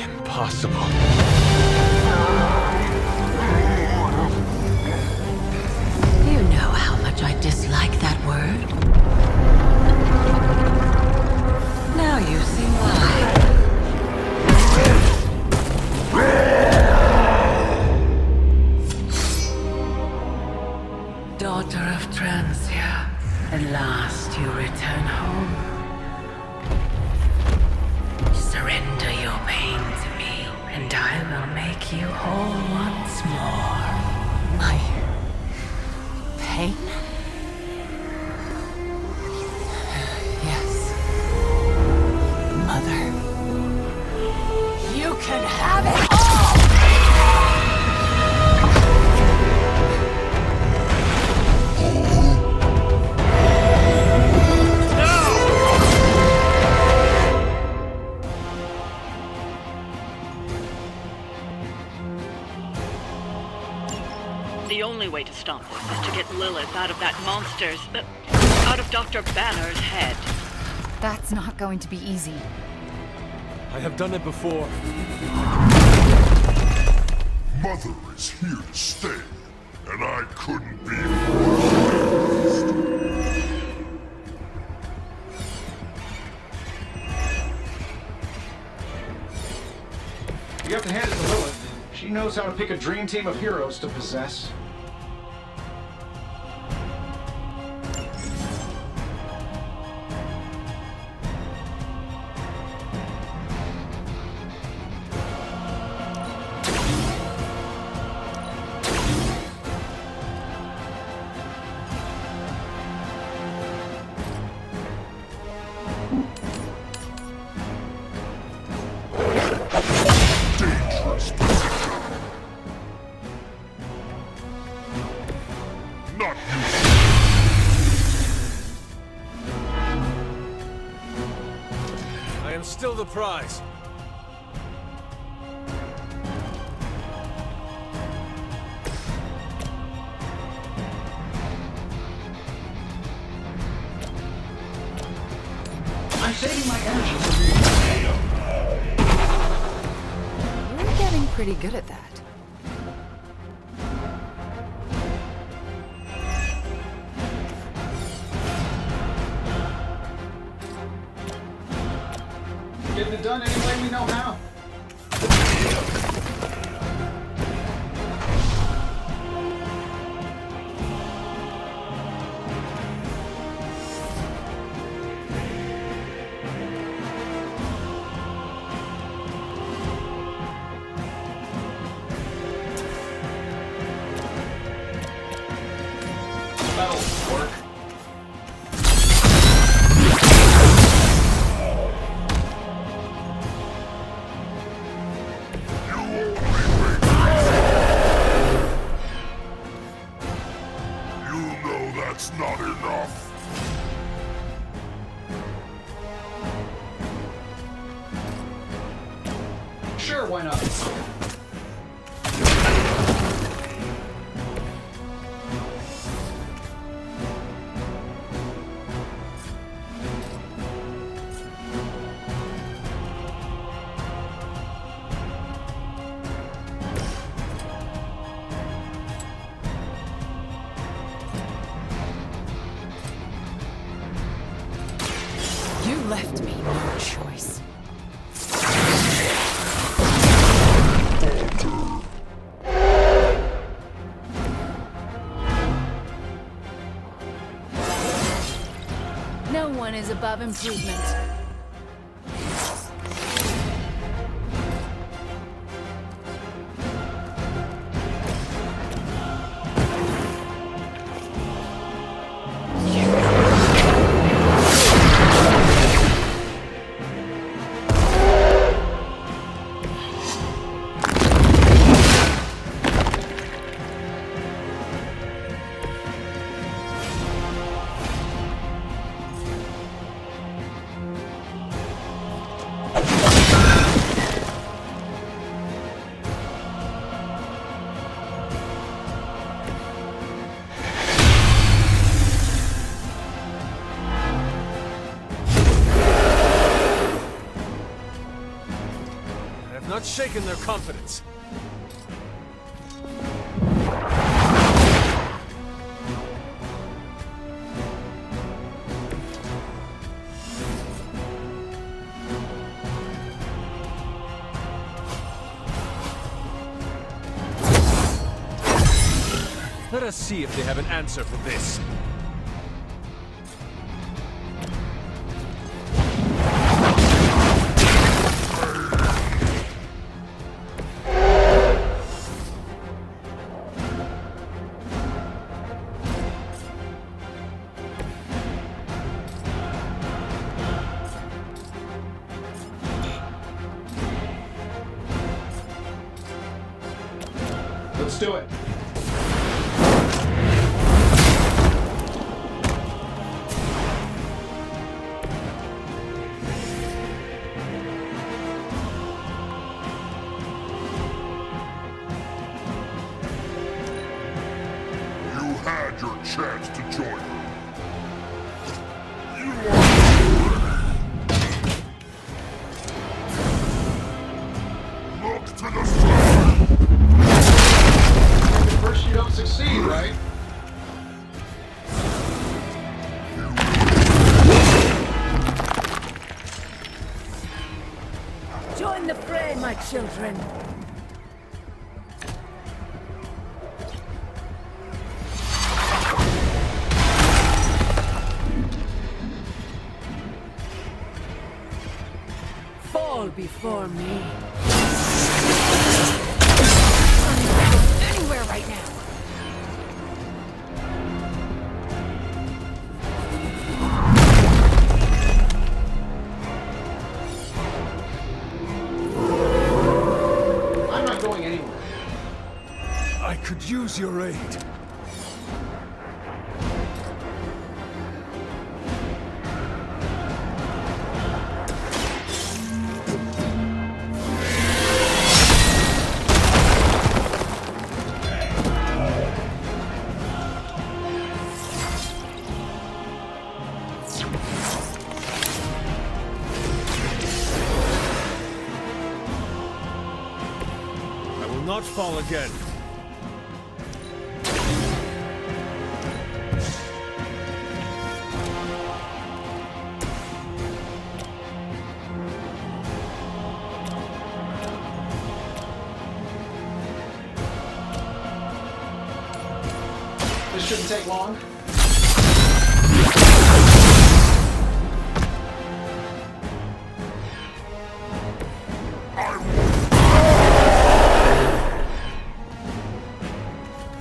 Impossible. You know how much I dislike that word. Now you see why. Daughter of Transia, at last you return home. Surrender your pain to me, and I will make you whole once more. My pain? Yes. Mother. You can have it all! The only way to stop this is to get Lilith out of that out of Dr. Banner's head. That's not going to be easy. I have done it before. Mother is here to stay, and I couldn't be more pleased. You have to hand it to Lilith. She knows how to pick a dream team of heroes to possess. I am still the prize. I'm saving my energy for getting pretty good at that. Getting it done any way we know how. That'll work. That's not enough. Sure, why not? You left me no choice. No one is above improvement. Not shaken their confidence. Let us see if they have an answer for this. Let's do it. You had your chance to join her. You are look to the sky. First you don't succeed, right? Join the fray, my children. Fall before me. Anywhere right now. I'm not going anywhere. I could use your aid. not fall again. This shouldn't take long.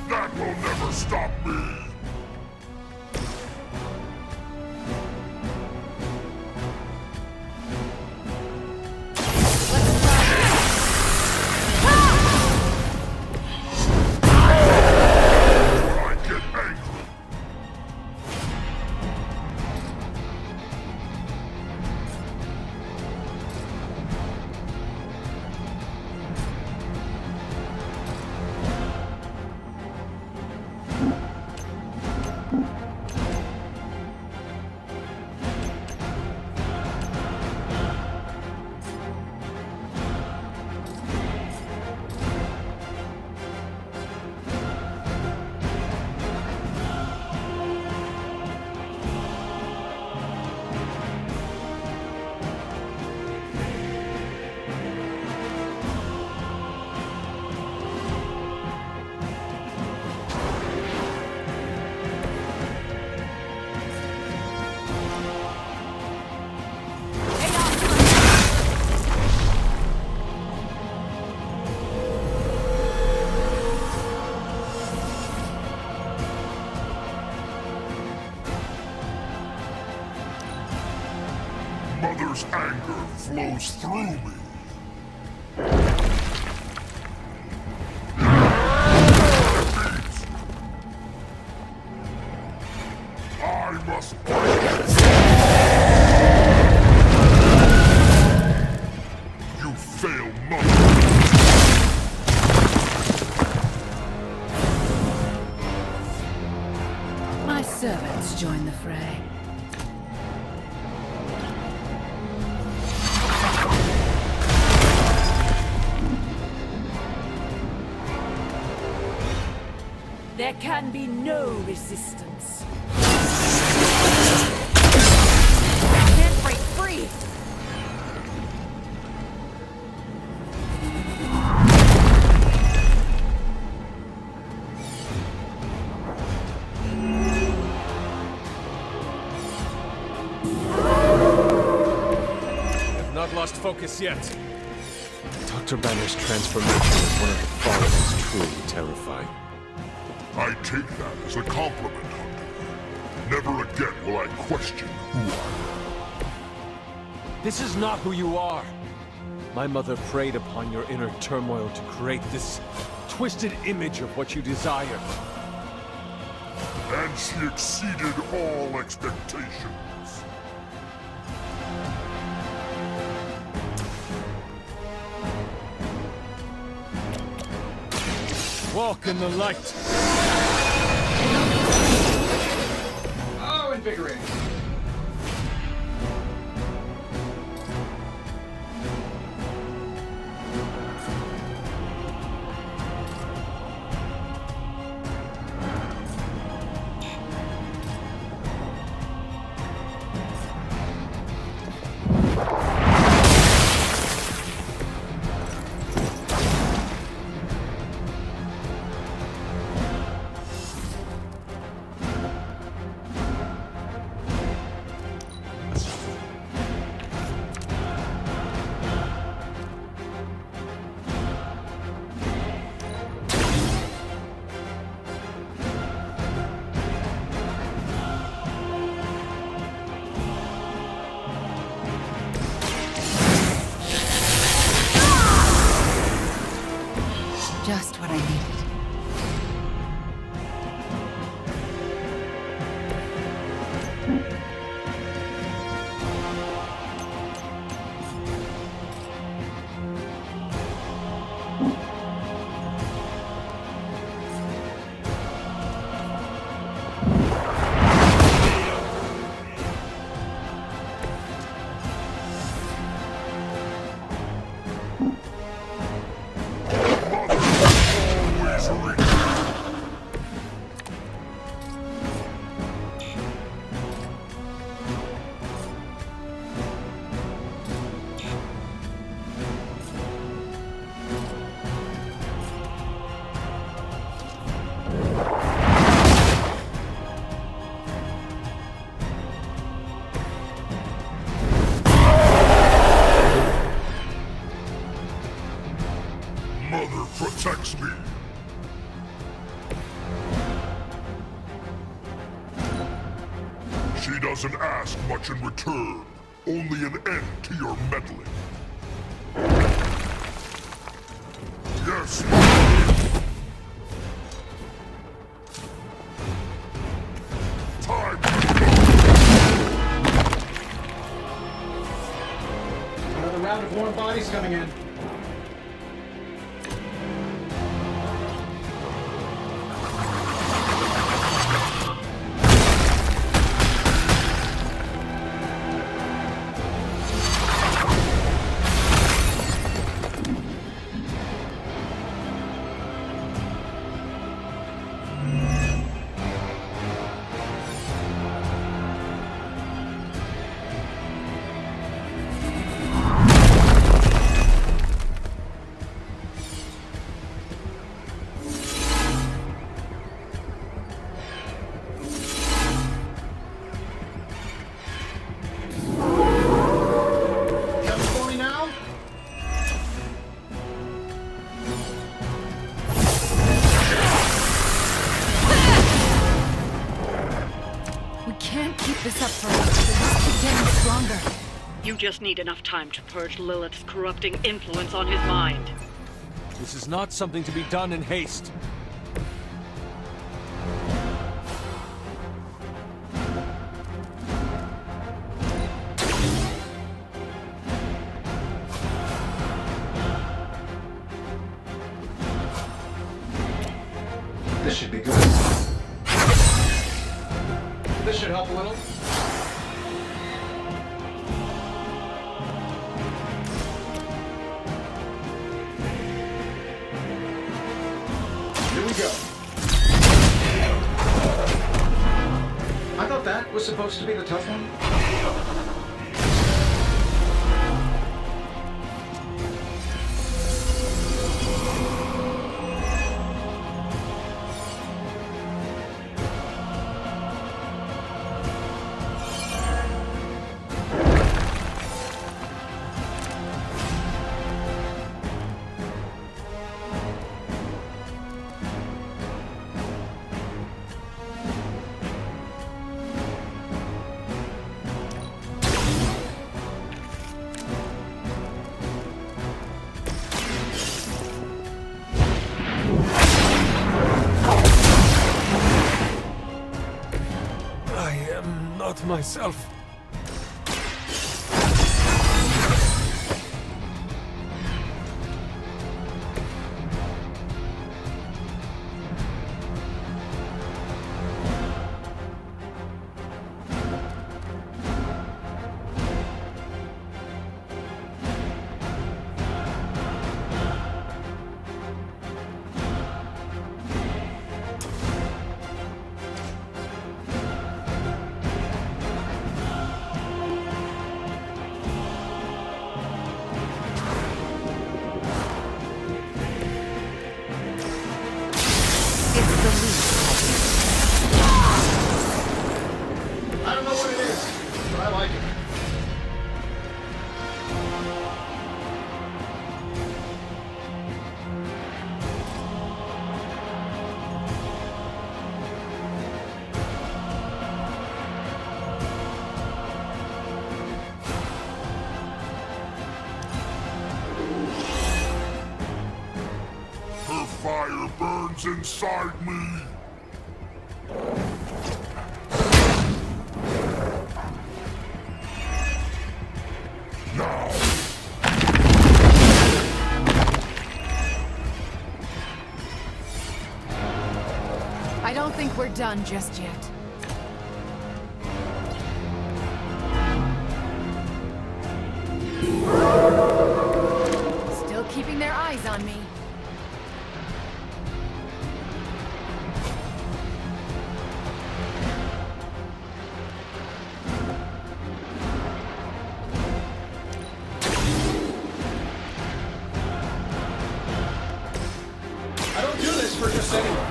That will never stop me! I get angry. Mother's anger flows through me. I must break it. You fail, mother. My servants join the fray. There can be no resistance. Can't break free! I've not lost focus yet. Dr. Banner's transformation is one of the followers truly terrifying. I take that as a compliment, Hunter. Never again will I question who I am. This is not who you are. My mother preyed upon your inner turmoil to create this twisted image of what you desire. And she exceeded all expectations. Walk in the light. Oh, invigorating. She doesn't ask much in return. Only an end to your meddling. Yes. Time. Another round of warm bodies coming in. You just need enough time to purge Lilith's corrupting influence on his mind. This is not something to be done in haste. This should be good. This should help a little. Here we go. I thought that was supposed to be the tough one. Myself. I don't know what it is, but I like it. Her fire burns inside me. I don't think we're done just yet. Still keeping their eyes on me. I don't do this for just anyone.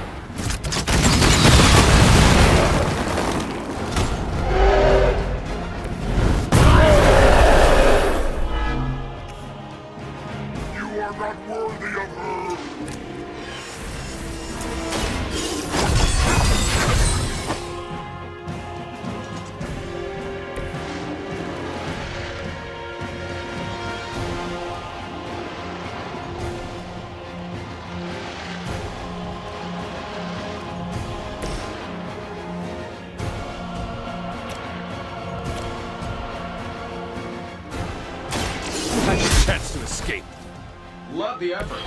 You are not worthy of escape. Love the effort.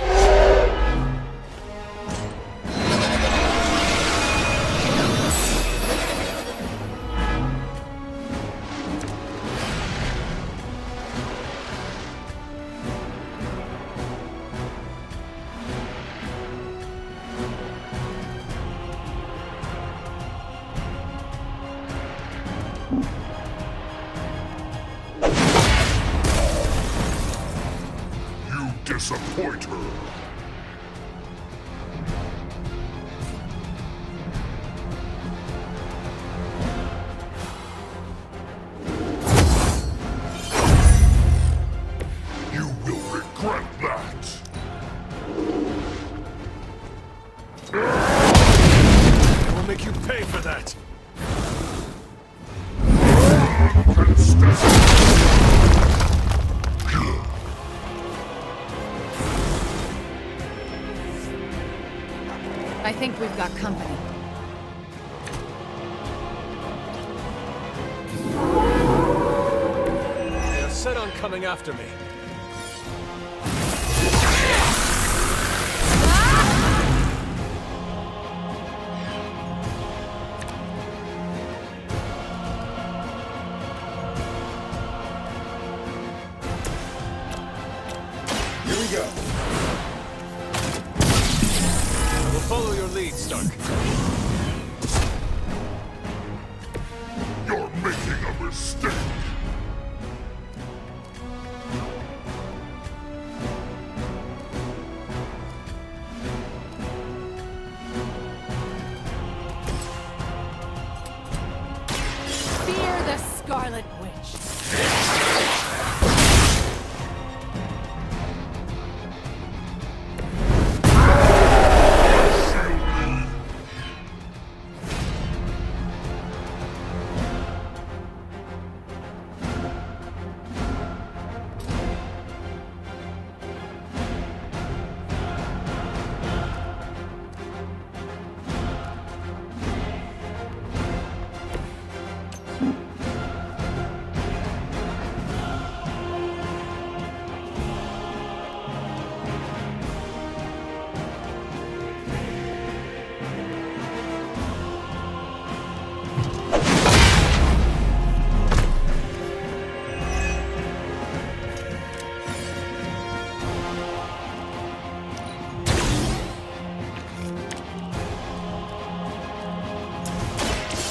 Disappoint her. You will regret that. I will make you pay for that. I think we've got company. They are set on coming after me. Here we go. Follow your lead, Stark. You're making a mistake. Fear the Scarlet Witch.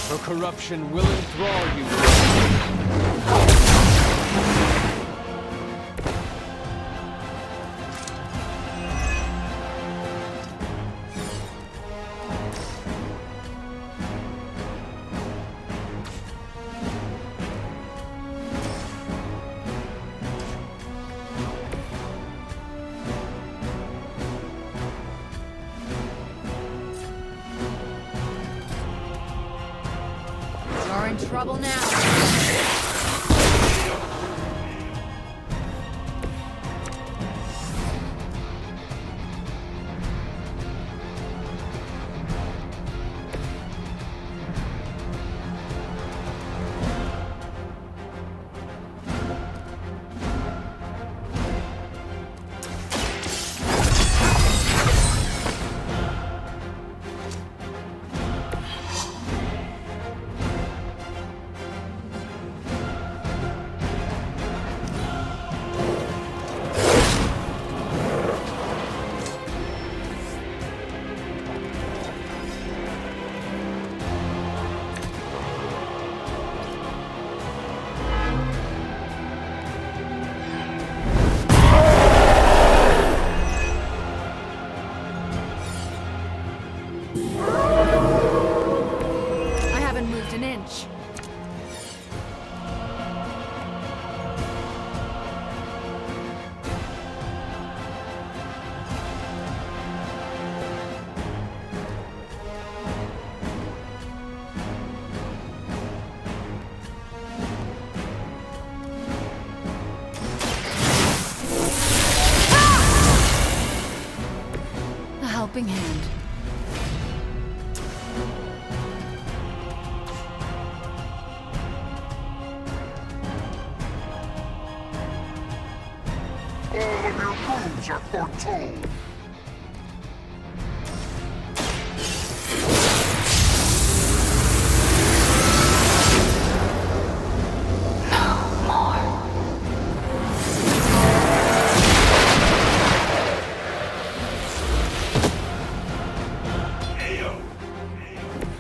Her corruption will enthrall you. You're in trouble now. I haven't moved an inch. A helping hand. All of your moves are foretold.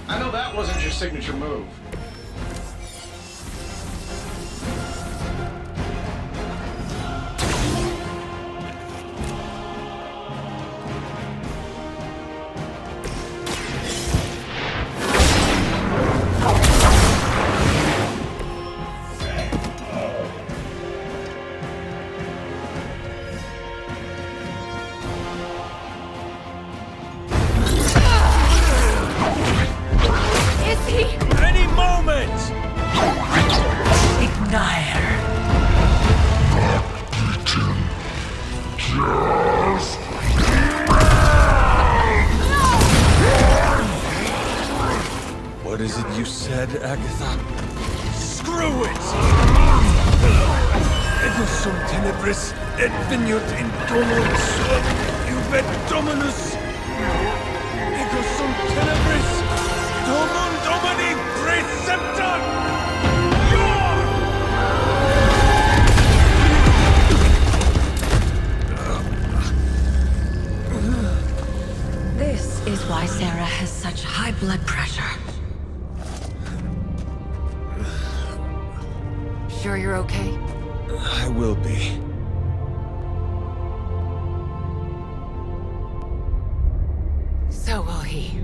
I know that wasn't your signature move. Any moment! Ignite. What is it you said, Agatha? Screw it! Ego sum tenebris et veniut in dominum suum, iubet dominus. Ego sum tenebris, domum domini preceptor! This is why Sarah has such high blood pressure. Sure you're okay? I will be. So will he.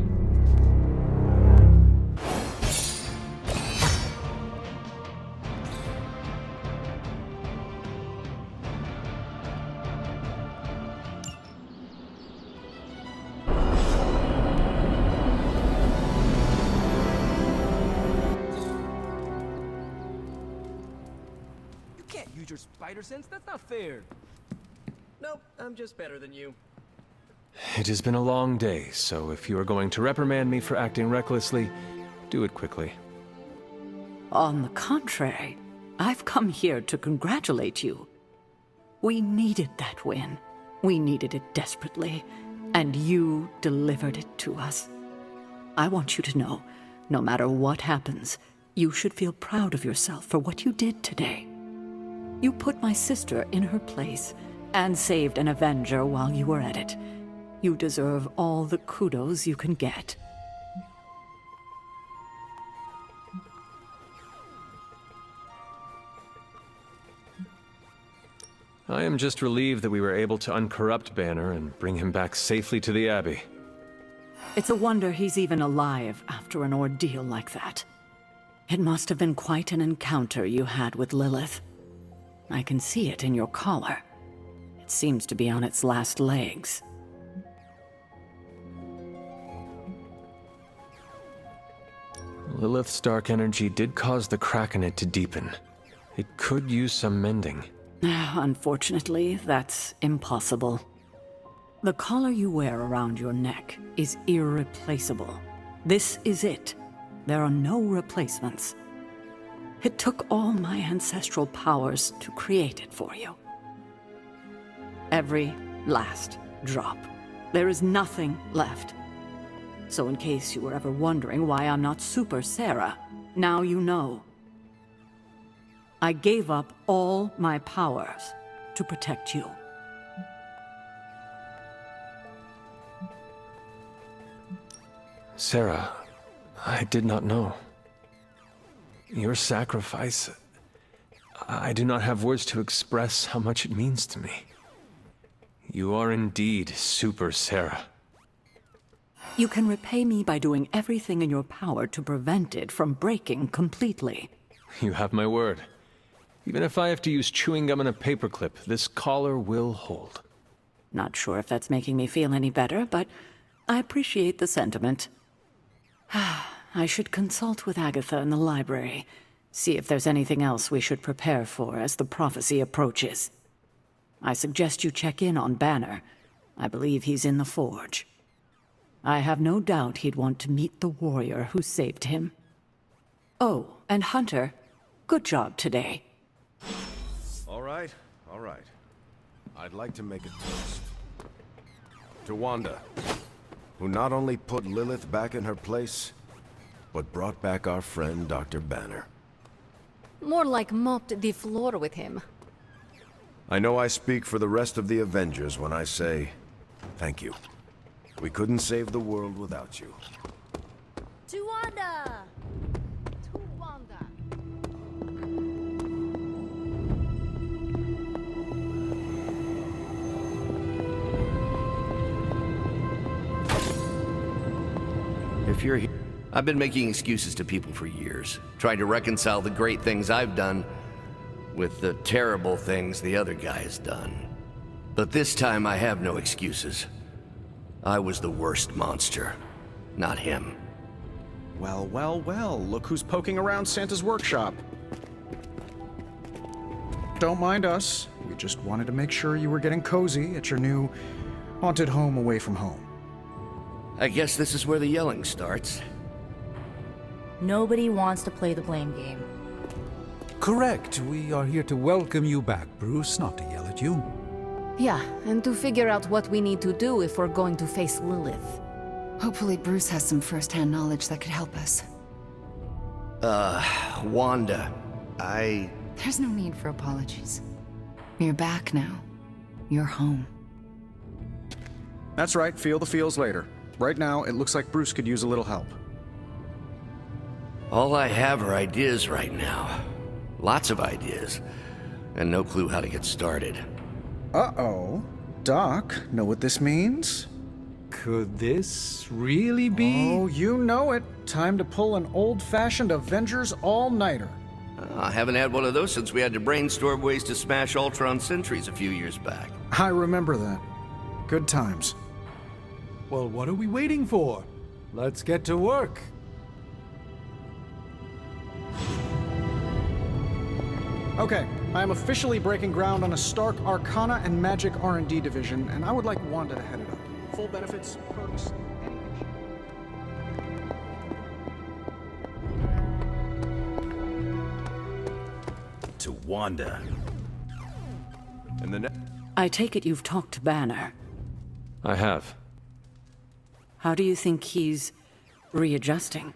Use your spider sense? That's not fair. Nope, I'm just better than you. It has been a long day, so if you are going to reprimand me for acting recklessly, do it quickly. On the contrary, I've come here to congratulate you. We needed that win. We needed it desperately, and you delivered it to us. I want you to know, no matter what happens, you should feel proud of yourself for what you did today. You put my sister in her place and saved an Avenger while you were at it. You deserve all the kudos you can get. I am just relieved that we were able to uncorrupt Banner and bring him back safely to the Abbey. It's a wonder he's even alive after an ordeal like that. It must have been quite an encounter you had with Lilith. I can see it in your collar. It seems to be on its last legs. Lilith's dark energy did cause the crack in it to deepen. It could use some mending. Unfortunately, that's impossible. The collar you wear around your neck is irreplaceable. This is it. There are no replacements. It took all my ancestral powers to create it for you. Every last drop. There is nothing left. So in case you were ever wondering why I'm not Super Sarah, now you know. I gave up all my powers to protect you. Sarah, I did not know. Your sacrifice... I do not have words to express how much it means to me. You are indeed Super Sarah. You can repay me by doing everything in your power to prevent it from breaking completely. You have my word. Even if I have to use chewing gum and a paperclip, this collar will hold. Not sure if that's making me feel any better, but I appreciate the sentiment. I should consult with Agatha in the library, see if there's anything else we should prepare for as the prophecy approaches. I suggest you check in on Banner. I believe he's in the forge. I have no doubt he'd want to meet the warrior who saved him. Oh, and Hunter, good job today. All right, all right. I'd like to make a toast to Wanda, who not only put Lilith back in her place, but brought back our friend Dr. Banner. More like mopped the floor with him. I know I speak for the rest of the Avengers when I say thank you. We couldn't save the world without you. To Wanda! To Wanda. If you're here, I've been making excuses to people for years, trying to reconcile the great things I've done with the terrible things the other guy has done. But this time I have no excuses. I was the worst monster, not him. Well, well, well, look who's poking around Santa's workshop. Don't mind us. We just wanted to make sure you were getting cozy at your new haunted home away from home. I guess this is where the yelling starts. Nobody wants to play the blame game. Correct. We are here to welcome you back, Bruce, not to yell at you. Yeah, and to figure out what we need to do if we're going to face Lilith. Hopefully Bruce has some first-hand knowledge that could help us. Wanda, There's no need for apologies. You're back now. You're home. That's right, feel the feels later. Right now, it looks like Bruce could use a little help. All I have are ideas right now. Lots of ideas. And no clue how to get started. Uh-oh. Doc, know what this means? Could this really be? Oh, you know it. Time to pull an old-fashioned Avengers all-nighter. I haven't had one of those since we had to brainstorm ways to smash Ultron sentries a few years back. I remember that. Good times. Well, what are we waiting for? Let's get to work. Okay, I am officially breaking ground on a Stark Arcana and Magic R&D division, and I would like Wanda to head it up. Full benefits, perks, To Wanda. And the I take it you've talked to Banner. I have. How do you think he's readjusting?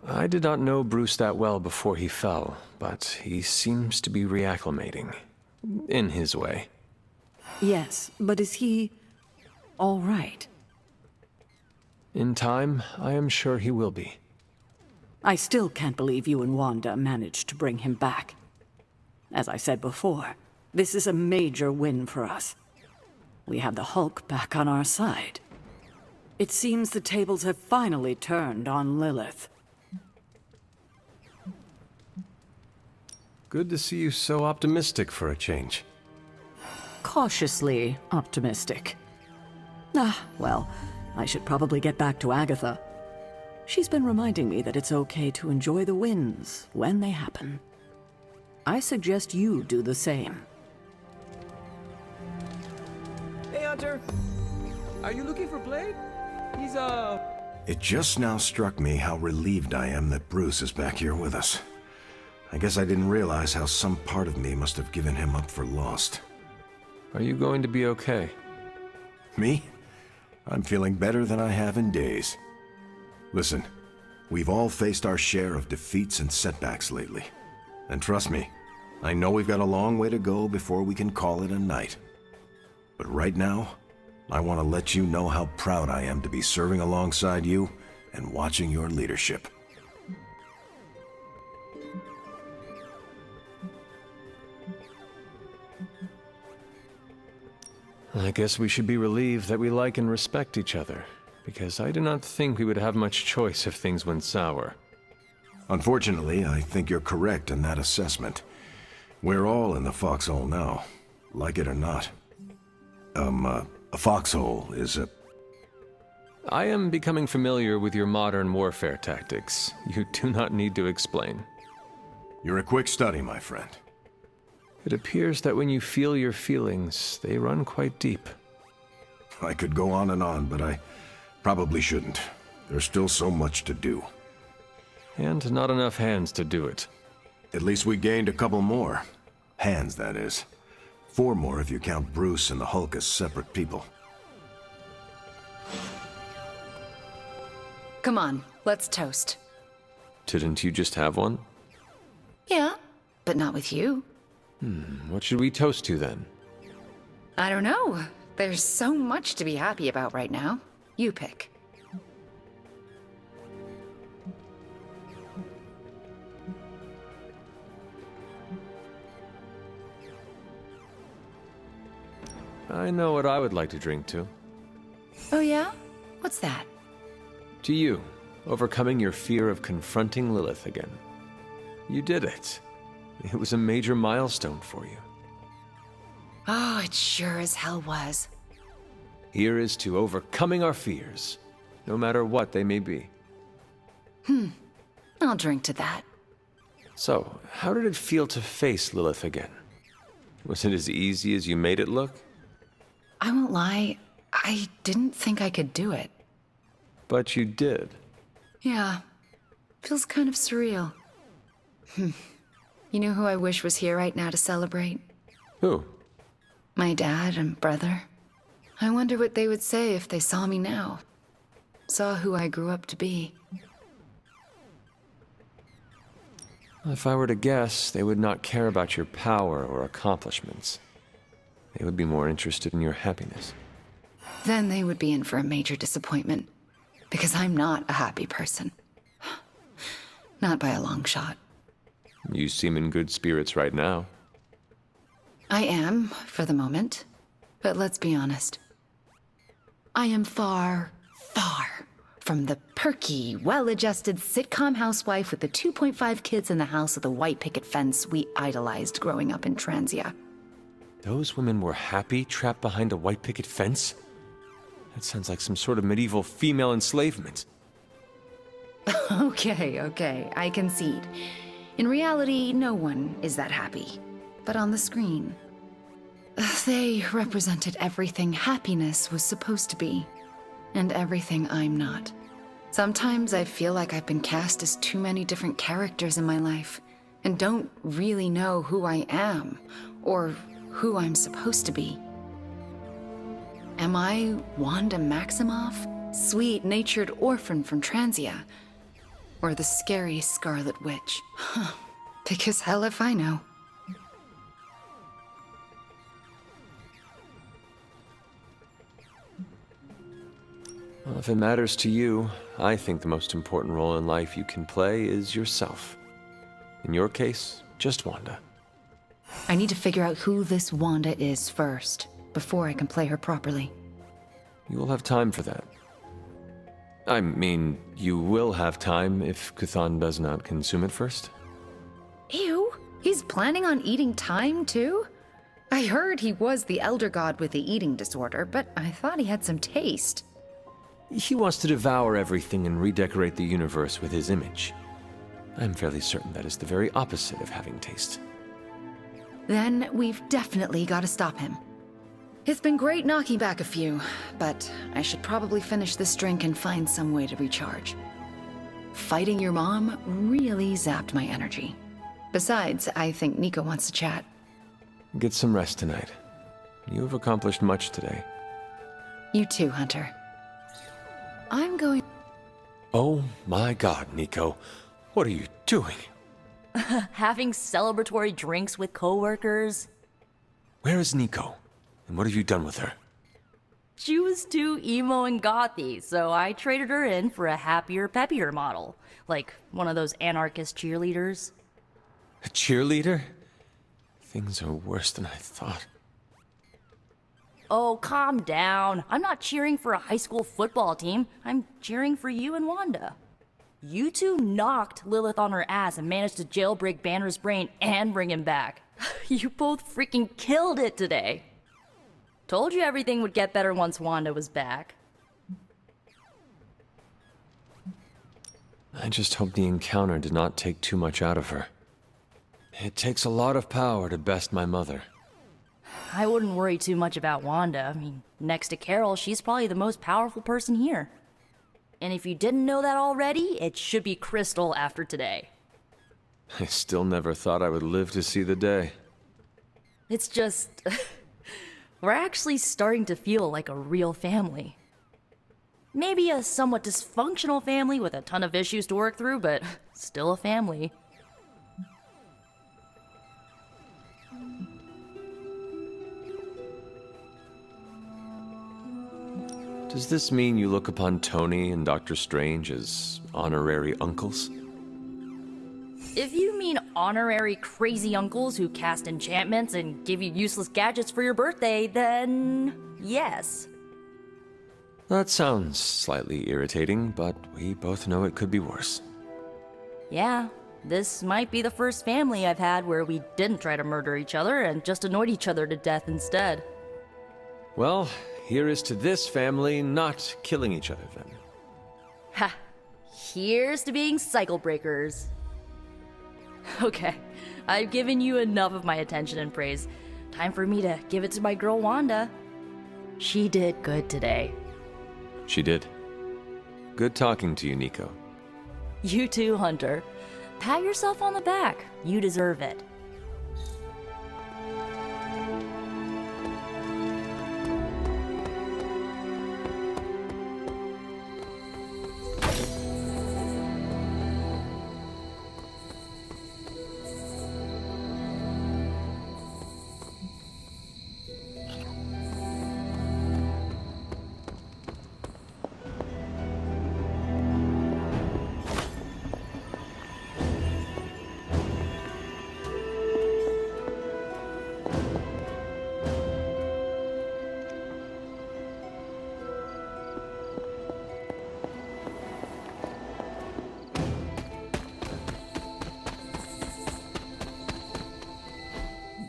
I did not know Bruce that well before he fell, but he seems to be reacclimating. In his way. Yes, but is he all right? In time, I am sure he will be. I still can't believe you and Wanda managed to bring him back. As I said before, this is a major win for us. We have the Hulk back on our side. It seems the tables have finally turned on Lilith. Good to see you so optimistic for a change. Cautiously optimistic. Well, I should probably get back to Agatha. She's been reminding me that it's okay to enjoy the wins when they happen. I suggest you do the same. Hey, Hunter. Are you looking for Blade? He's, It just now struck me how relieved I am that Bruce is back here with us. I guess I didn't realize how some part of me must have given him up for lost. Are you going to be okay? Me? I'm feeling better than I have in days. Listen, we've all faced our share of defeats and setbacks lately. And trust me, I know we've got a long way to go before we can call it a night. But right now, I want to let you know how proud I am to be serving alongside you and watching your leadership. I guess we should be relieved that we like and respect each other, because I do not think we would have much choice if things went sour. Unfortunately, I think you're correct in that assessment. We're all in the foxhole now, like it or not. A foxhole is a... I am becoming familiar with your modern warfare tactics. You do not need to explain. You're a quick study, my friend. It appears that when you feel your feelings, they run quite deep. I could go on and on, but I probably shouldn't. There's still so much to do. And not enough hands to do it. At least we gained a couple more. Hands, that is. 4 more if you count Bruce and the Hulk as separate people. Come on, let's toast. Didn't you just have one? Yeah, but not with you. What should we toast to then? I don't know. There's so much to be happy about right now. You pick. I know what I would like to drink to. Oh yeah? What's that? To you, overcoming your fear of confronting Lilith again. You did it. It was a major milestone for you. Oh, it sure as hell was. Here is to overcoming our fears, no matter what they may be. I'll drink to that. So, how did it feel to face Lilith again? Was it as easy as you made it look? I won't lie, I didn't think I could do it. But you did. Yeah, feels kind of surreal. You know who I wish was here right now to celebrate? Who? My dad and brother. I wonder what they would say if they saw me now. Saw who I grew up to be. If I were to guess, they would not care about your power or accomplishments. They would be more interested in your happiness. Then they would be in for a major disappointment. Because I'm not a happy person. Not by a long shot. You seem in good spirits right now. I am, for the moment. But let's be honest. I am far, far from the perky, well-adjusted sitcom housewife with the 2.5 kids in the house with the white picket fence we idolized growing up in Transia. Those women were happy trapped behind a white picket fence? That sounds like some sort of medieval female enslavement. Okay, I concede. In reality, no one is that happy. But on the screen, they represented everything happiness was supposed to be, and everything I'm not. Sometimes I feel like I've been cast as too many different characters in my life, and don't really know who I am, or who I'm supposed to be. Am I Wanda Maximoff, sweet-natured orphan from Transia? Or the scary Scarlet Witch? Because hell if I know. Well, if it matters to you, I think the most important role in life you can play is yourself. In your case, just Wanda. I need to figure out who this Wanda is first, before I can play her properly. You will have time for that. I mean, you will have time if Chthon does not consume it first. Ew, he's planning on eating time too? I heard he was the Elder God with the eating disorder, but I thought he had some taste. He wants to devour everything and redecorate the universe with his image. I'm fairly certain that is the very opposite of having taste. Then we've definitely got to stop him. It's been great knocking back a few, but I should probably finish this drink and find some way to recharge. Fighting your mom really zapped my energy. Besides, I think Nico wants to chat. Get some rest tonight. You have accomplished much today. You too, Hunter. I'm going... Oh my god, Nico. What are you doing? Having celebratory drinks with coworkers. Where is Nico? And what have you done with her? She was too emo and gothy, so I traded her in for a happier, peppier model. Like one of those anarchist cheerleaders. A cheerleader? Things are worse than I thought. Oh, calm down. I'm not cheering for a high school football team. I'm cheering for you and Wanda. You two knocked Lilith on her ass and managed to jailbreak Banner's brain and bring him back. You both freaking killed it today. Told you everything would get better once Wanda was back. I just hope the encounter did not take too much out of her. It takes a lot of power to best my mother. I wouldn't worry too much about Wanda. I mean, next to Carol, she's probably the most powerful person here. And if you didn't know that already, it should be Crystal after today. I still never thought I would live to see the day. It's just... we're actually starting to feel like a real family. Maybe a somewhat dysfunctional family with a ton of issues to work through, but still a family. Does this mean you look upon Tony and Doctor Strange as honorary uncles? If you mean honorary crazy uncles who cast enchantments and give you useless gadgets for your birthday, then yes. That sounds slightly irritating, but we both know it could be worse. Yeah, this might be the first family I've had where we didn't try to murder each other and just annoyed each other to death instead. Well, here is to this family not killing each other then. Ha! Here's to being cycle breakers. Okay, I've given you enough of my attention and praise. Time for me to give it to my girl Wanda. She did good today. She did. Good talking to you, Nico. You too, Hunter. Pat yourself on the back. You deserve it.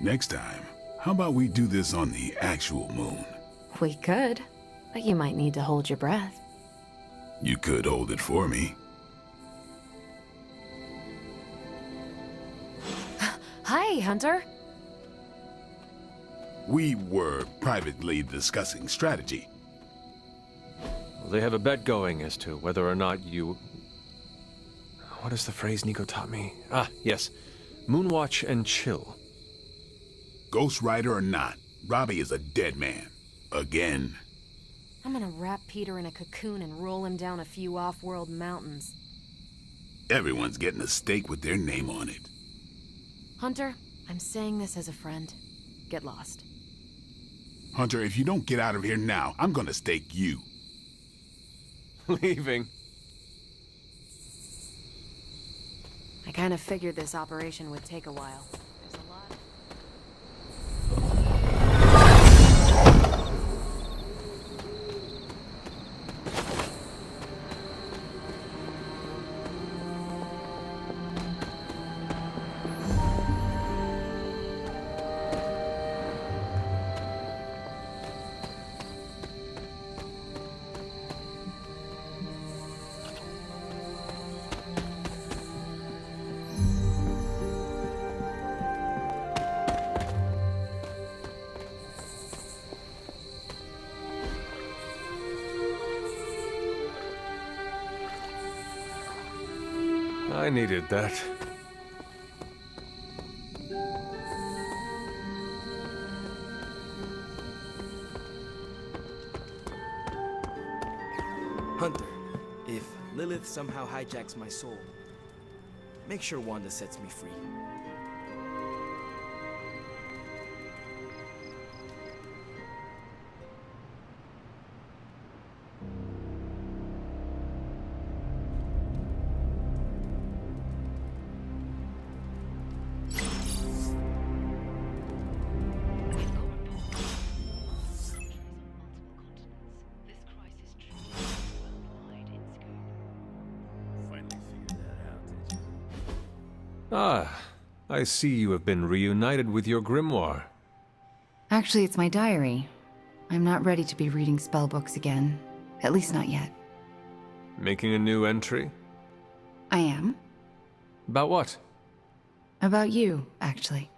Next time, how about we do this on the actual moon? We could, but you might need to hold your breath. You could hold it for me. Hi, Hunter. We were privately discussing strategy. Well, they have a bet going as to whether or not you... What is the phrase Nico taught me? Ah, yes. Moonwatch and chill. Ghost Rider or not, Robbie is a dead man. Again. I'm gonna wrap Peter in a cocoon and roll him down a few off-world mountains. Everyone's getting a stake with their name on it. Hunter, I'm saying this as a friend. Get lost. Hunter, if you don't get out of here now, I'm gonna stake you. Leaving? I kind of figured this operation would take a while. I needed that. Hunter, if Lilith somehow hijacks my soul, make sure Wanda sets me free. Ah, I see you have been reunited with your grimoire. Actually, it's my diary. I'm not ready to be reading spellbooks again. At least not yet. Making a new entry? I am. About what? About you, actually.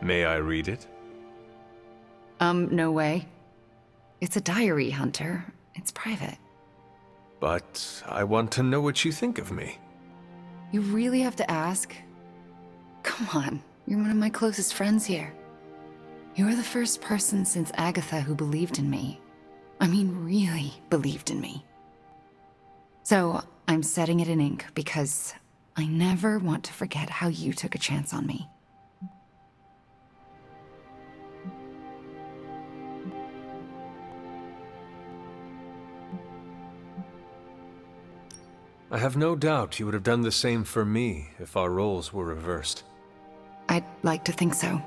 May I read it? No way. It's a diary, Hunter. It's private. But I want to know what you think of me. You really have to ask? Come on, you're one of my closest friends here. You were the first person since Agatha who believed in me. I mean, really believed in me. So, I'm setting it in ink because I never want to forget how you took a chance on me. I have no doubt you would have done the same for me if our roles were reversed. I'd like to think so.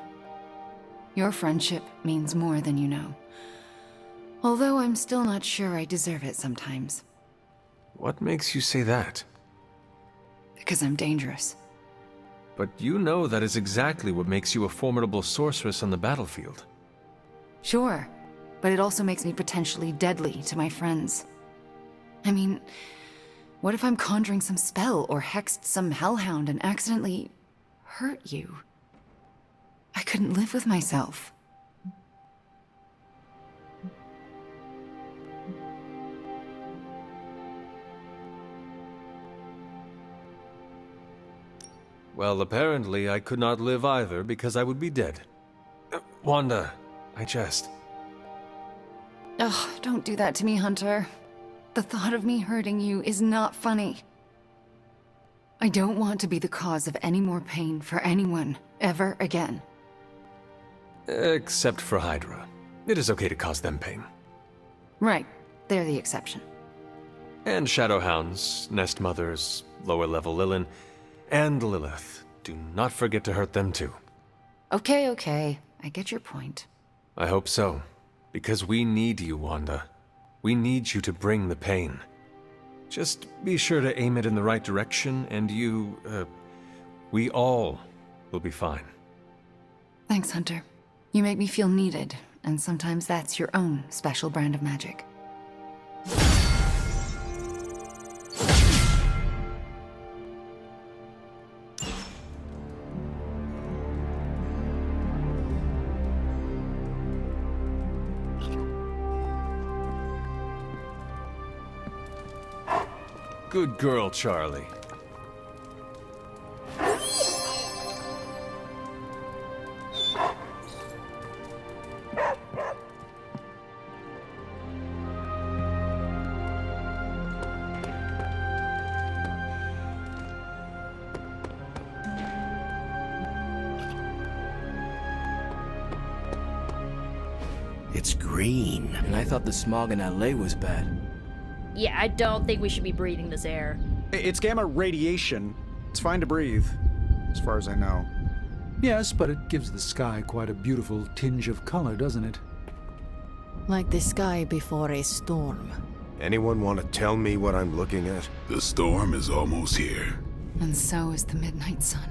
Your friendship means more than you know. Although I'm still not sure I deserve it sometimes. What makes you say that? Because I'm dangerous. But you know that is exactly what makes you a formidable sorceress on the battlefield. Sure, but it also makes me potentially deadly to my friends. I mean, what if I'm conjuring some spell or hexed some hellhound and accidentally hurt you? I couldn't live with myself. Well, apparently I could not live either because I would be dead. Wanda, I jest. Ugh, don't do that to me, Hunter. The thought of me hurting you is not funny. I don't want to be the cause of any more pain for anyone, ever again. Except for Hydra. It is okay to cause them pain. Right, they're the exception. And Shadowhounds, Nest Mothers, lower level Lilin, and Lilith. Do not forget to hurt them too. Okay, I get your point. I hope so. Because we need you, Wanda. We need you to bring the pain. Just be sure to aim it in the right direction, and we all will be fine. Thanks, Hunter. You make me feel needed, and sometimes that's your own special brand of magic. Good girl, Charlie. It's green. And I thought the smog in LA was bad. Yeah, I don't think we should be breathing this air. It's gamma radiation. It's fine to breathe, as far as I know. Yes, but it gives the sky quite a beautiful tinge of color, doesn't it? Like the sky before a storm. Anyone want to tell me what I'm looking at? The storm is almost here. And so is the midnight sun.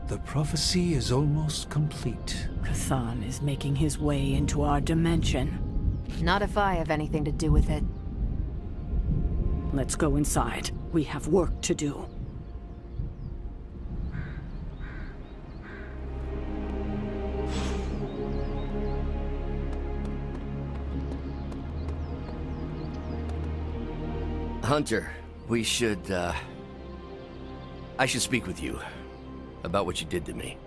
The prophecy is almost complete. Chthon is making his way into our dimension. Not if I have anything to do with it. Let's go inside. We have work to do. Hunter, we should, I should speak with you about what you did to me.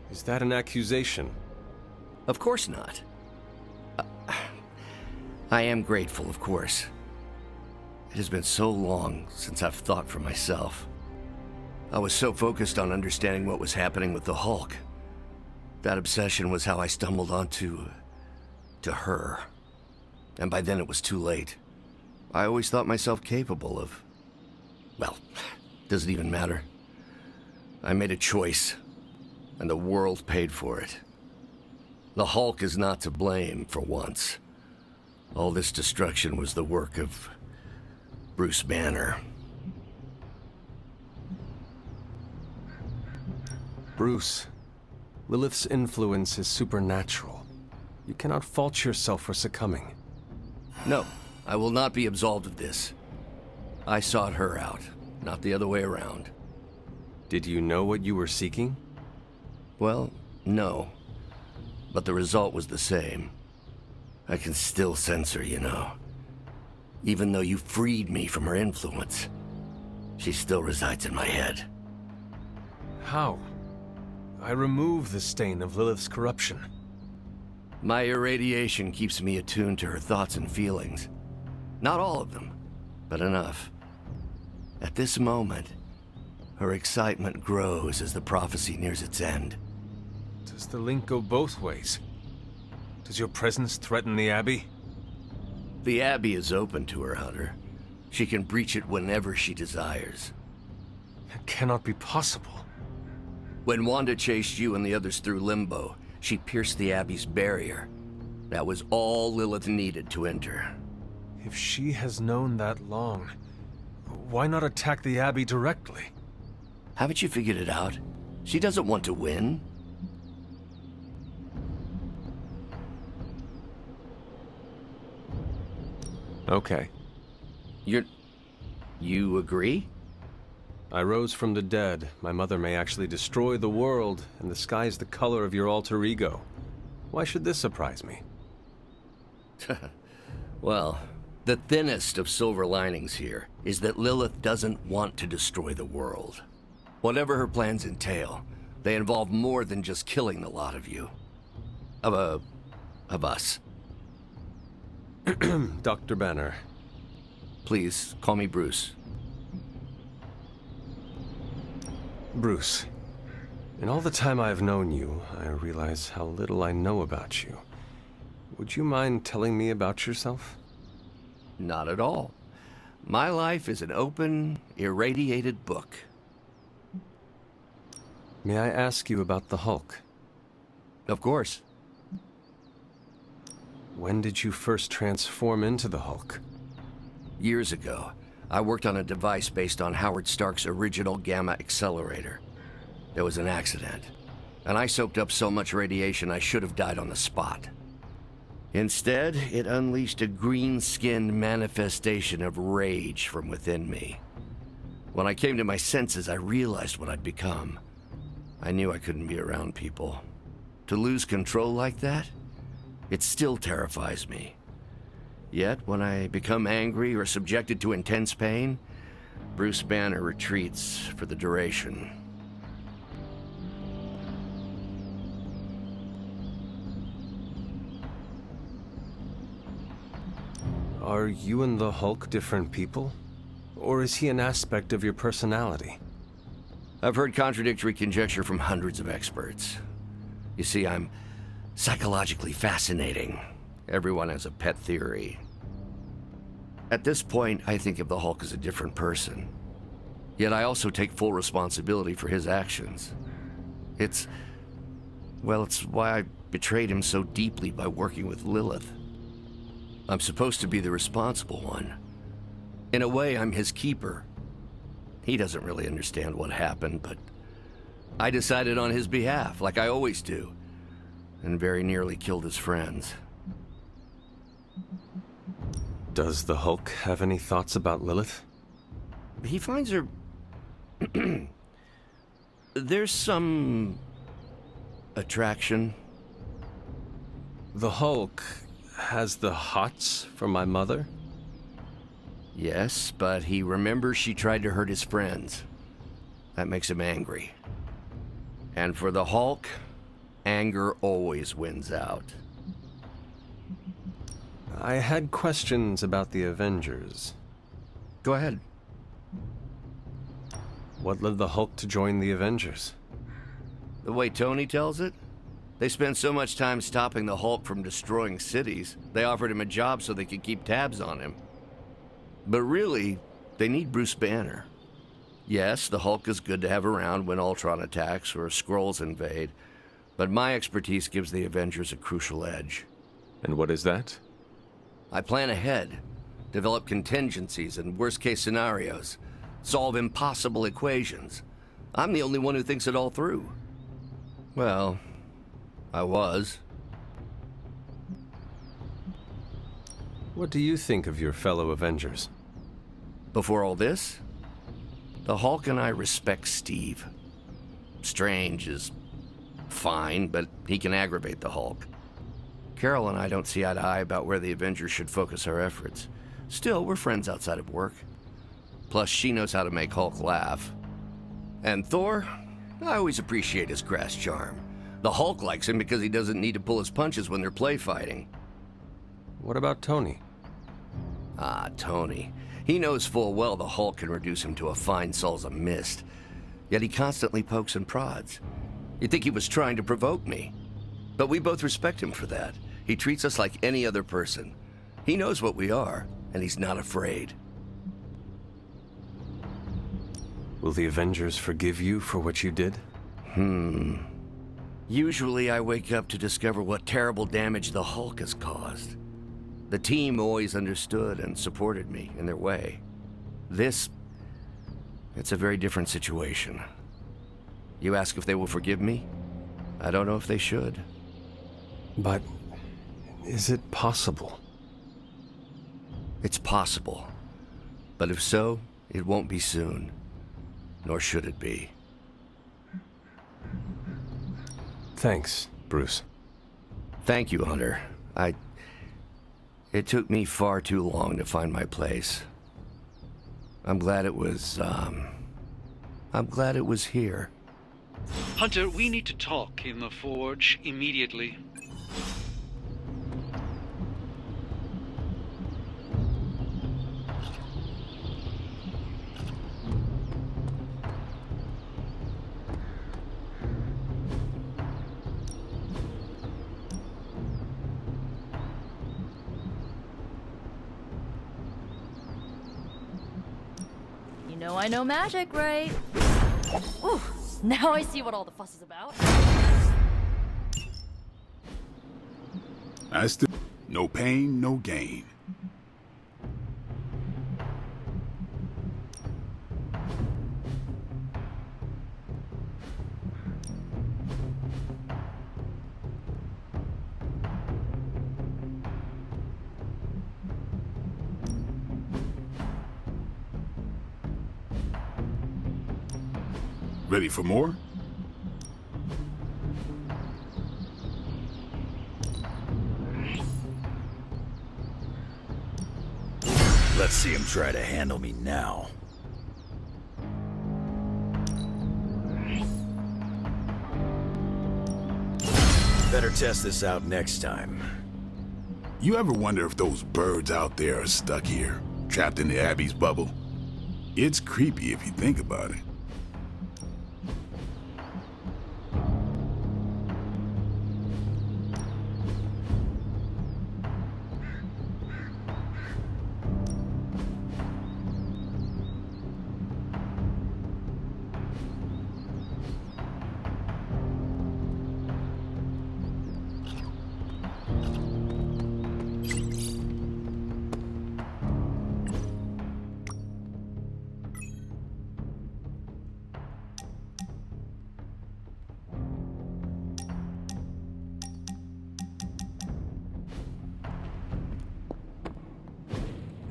Is that an accusation? Of course not. I am grateful, of course. It has been so long since I've thought for myself. I was so focused on understanding what was happening with the Hulk. That obsession was how I stumbled onto her. And by then it was too late. I always thought myself capable of... well, doesn't even matter. I made a choice, and the world paid for it. The Hulk is not to blame for once. All this destruction was the work of Bruce Banner. Bruce, Lilith's influence is supernatural. You cannot fault yourself for succumbing. No, I will not be absolved of this. I sought her out, not the other way around. Did you know what you were seeking? Well, no. but the result was the same. I can still sense her, you know. Even though you freed me from her influence, she still resides in my head. How? I remove the stain of Lilith's corruption. My irradiation keeps me attuned to her thoughts and feelings. Not all of them, but enough. At this moment, her excitement grows as the prophecy nears its end. Does the link go both ways? Does your presence threaten the Abbey? The Abbey is open to her, Hunter. She can breach it whenever she desires. It cannot be possible. When Wanda chased you and the others through Limbo, she pierced the Abbey's barrier. That was all Lilith needed to enter. If she has known that long, why not attack the Abbey directly? Haven't you figured it out? She doesn't want to win. Okay. You agree? I rose from the dead. My mother may actually destroy the world, and the sky is the color of your alter ego. Why should this surprise me? Well, the thinnest of silver linings here is that Lilith doesn't want to destroy the world. Whatever her plans entail, they involve more than just killing the lot of you. Of us. Dr. Banner. Please, call me Bruce. Bruce, in all the time I've known you, I realize how little I know about you. Would you mind telling me about yourself? Not at all. My life is an open, irradiated book. May I ask you about the Hulk? Of course. When did you first transform into the Hulk? Years ago, I worked on a device based on Howard Stark's original gamma accelerator. There was an accident, and I soaked up so much radiation I should have died on the spot. Instead, it unleashed a green-skinned manifestation of rage from within me. When I came to my senses, I realized what I'd become. I knew I couldn't be around people. To lose control like that? It still terrifies me. Yet, when I become angry or subjected to intense pain, Bruce Banner retreats for the duration. Are you and the Hulk different people? Or is he an aspect of your personality? I've heard contradictory conjecture from hundreds of experts. You see, I'm psychologically fascinating. Everyone has a pet theory. At this point, I think of the Hulk as a different person. Yet I also take full responsibility for his actions. It's why I betrayed him so deeply by working with Lilith. I'm supposed to be the responsible one. In a way, I'm his keeper. He doesn't really understand what happened, but I decided on his behalf, like I always do, and very nearly killed his friends. Does the Hulk have any thoughts about Lilith? He finds her... There's some... attraction. The Hulk has the hots for my mother? Yes, but he remembers she tried to hurt his friends. That makes him angry. And for the Hulk, anger always wins out. I had questions about the Avengers. Go ahead. What led the Hulk to join the Avengers? The way Tony tells it, they spent so much time stopping the Hulk from destroying cities, they offered him a job so they could keep tabs on him. But really, they need Bruce Banner. Yes, the Hulk is good to have around when Ultron attacks or Skrulls invade, but my expertise gives the Avengers a crucial edge. And what is that? I plan ahead, develop contingencies and worst-case scenarios, solve impossible equations. I'm the only one who thinks it all through. Well, I was. What do you think of your fellow Avengers? Before all this, the Hulk and I respect Steve. Strange is fine, but he can aggravate the Hulk. Carol and I don't see eye to eye about where the Avengers should focus our efforts. Still, we're friends outside of work. Plus, she knows how to make Hulk laugh. And Thor? I always appreciate his crass charm. The Hulk likes him because he doesn't need to pull his punches when they're play fighting. What about Tony? Ah, Tony. He knows full well the Hulk can reduce him to a fine salsa mist. Yet he constantly pokes and prods. You'd think he was trying to provoke me. But we both respect him for that. He treats us like any other person. He knows what we are, and he's not afraid. Will the Avengers forgive you for what you did? Usually I wake up to discover what terrible damage the Hulk has caused. The team always understood and supported me in their way. It's a very different situation. You ask if they will forgive me? I don't know if they should. But is it possible? It's possible. But if so, it won't be soon. Nor should it be. Thanks, Bruce. Thank you, Hunter. It took me far too long to find my place. I'm glad it was here. Hunter, we need to talk in the forge immediately. You know I know magic, right? Ooh, now I see what all the fuss is about. No pain, no gain. Ready for more? Let's see him try to handle me now. Better test this out next time. You ever wonder if those birds out there are stuck here, trapped in the Abbey's bubble? It's creepy if you think about it.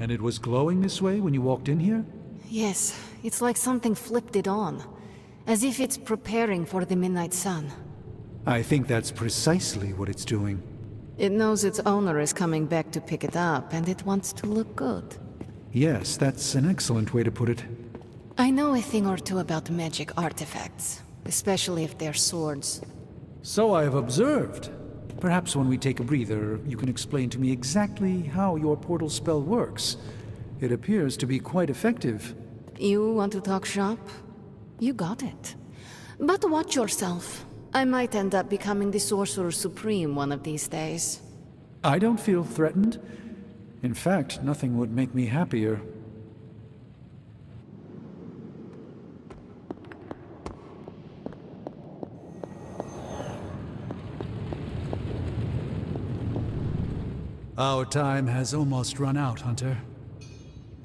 And it was glowing this way when you walked in here? Yes, it's like something flipped it on. As if it's preparing for the midnight sun. I think that's precisely what it's doing. It knows its owner is coming back to pick it up, and it wants to look good. Yes, that's an excellent way to put it. I know a thing or two about magic artifacts, especially if they're swords. So I have observed. Perhaps when we take a breather, you can explain to me exactly how your portal spell works. It appears to be quite effective. You want to talk shop? You got it. But watch yourself. I might end up becoming the Sorcerer Supreme one of these days. I don't feel threatened. In fact, nothing would make me happier. Our time has almost run out, Hunter.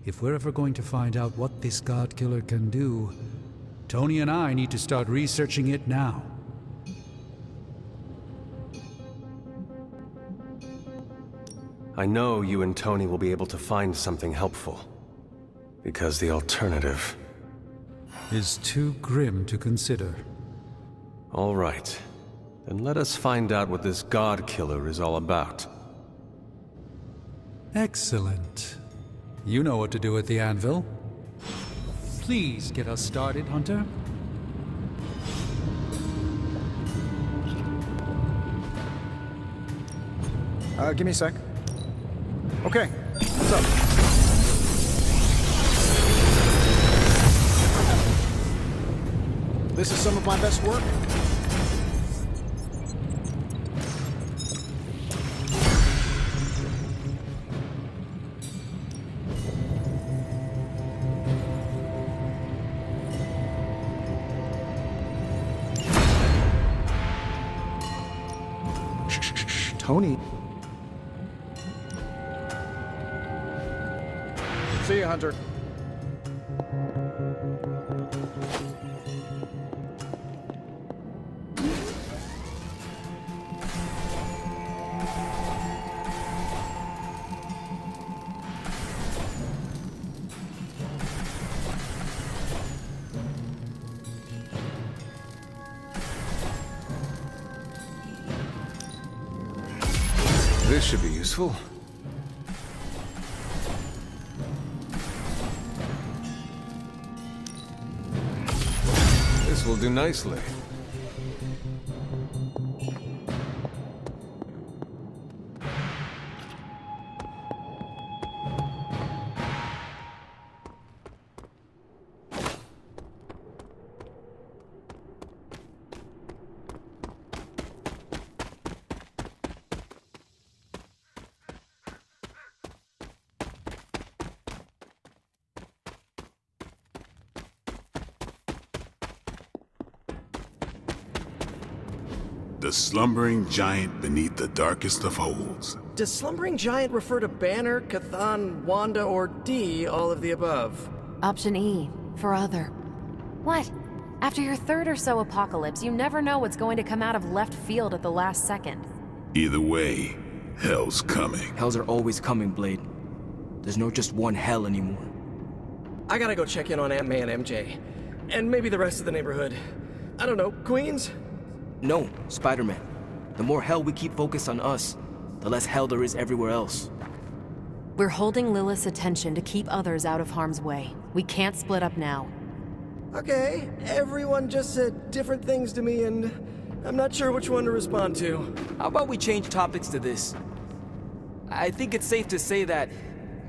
If we're ever going to find out what this God Killer can do, Tony and I need to start researching it now. I know you and Tony will be able to find something helpful. Because the alternative is too grim to consider. All right. Then let us find out what this god killer is all about. Excellent. You know what to do at the anvil. Please get us started, Hunter. Give me a sec. Okay, what's up? This is some of my best work. Tony. See you, Hunter. This should be useful. This will do nicely. The slumbering giant beneath the darkest of holes. Does slumbering giant refer to Banner, Cathan, Wanda, or D, all of the above? Option E, for other. What? After your third or so apocalypse, you never know what's going to come out of left field at the last second. Either way, hell's coming. Hells are always coming, Blade. There's no just one hell anymore. I gotta go check in on Aunt May and MJ. And maybe the rest of the neighborhood. I don't know, Queens? No, Spider-Man. The more hell we keep focused on us, the less hell there is everywhere else. We're holding Lilith's attention to keep others out of harm's way. We can't split up now. Okay, everyone just said different things to me and I'm not sure which one to respond to. How about we change topics to this? I think it's safe to say that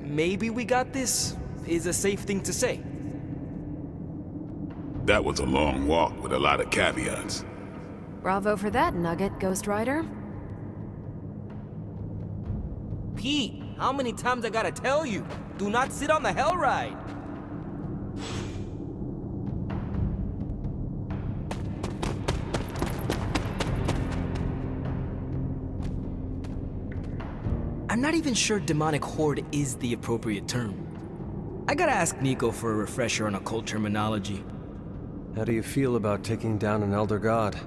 maybe we got this is a safe thing to say. That was a long walk with a lot of caveats. Bravo for that nugget, Ghost Rider. Pete, how many times I gotta tell you? Do not sit on the hell ride! I'm not even sure demonic horde is the appropriate term. I gotta ask Nico for a refresher on occult terminology. How do you feel about taking down an elder god?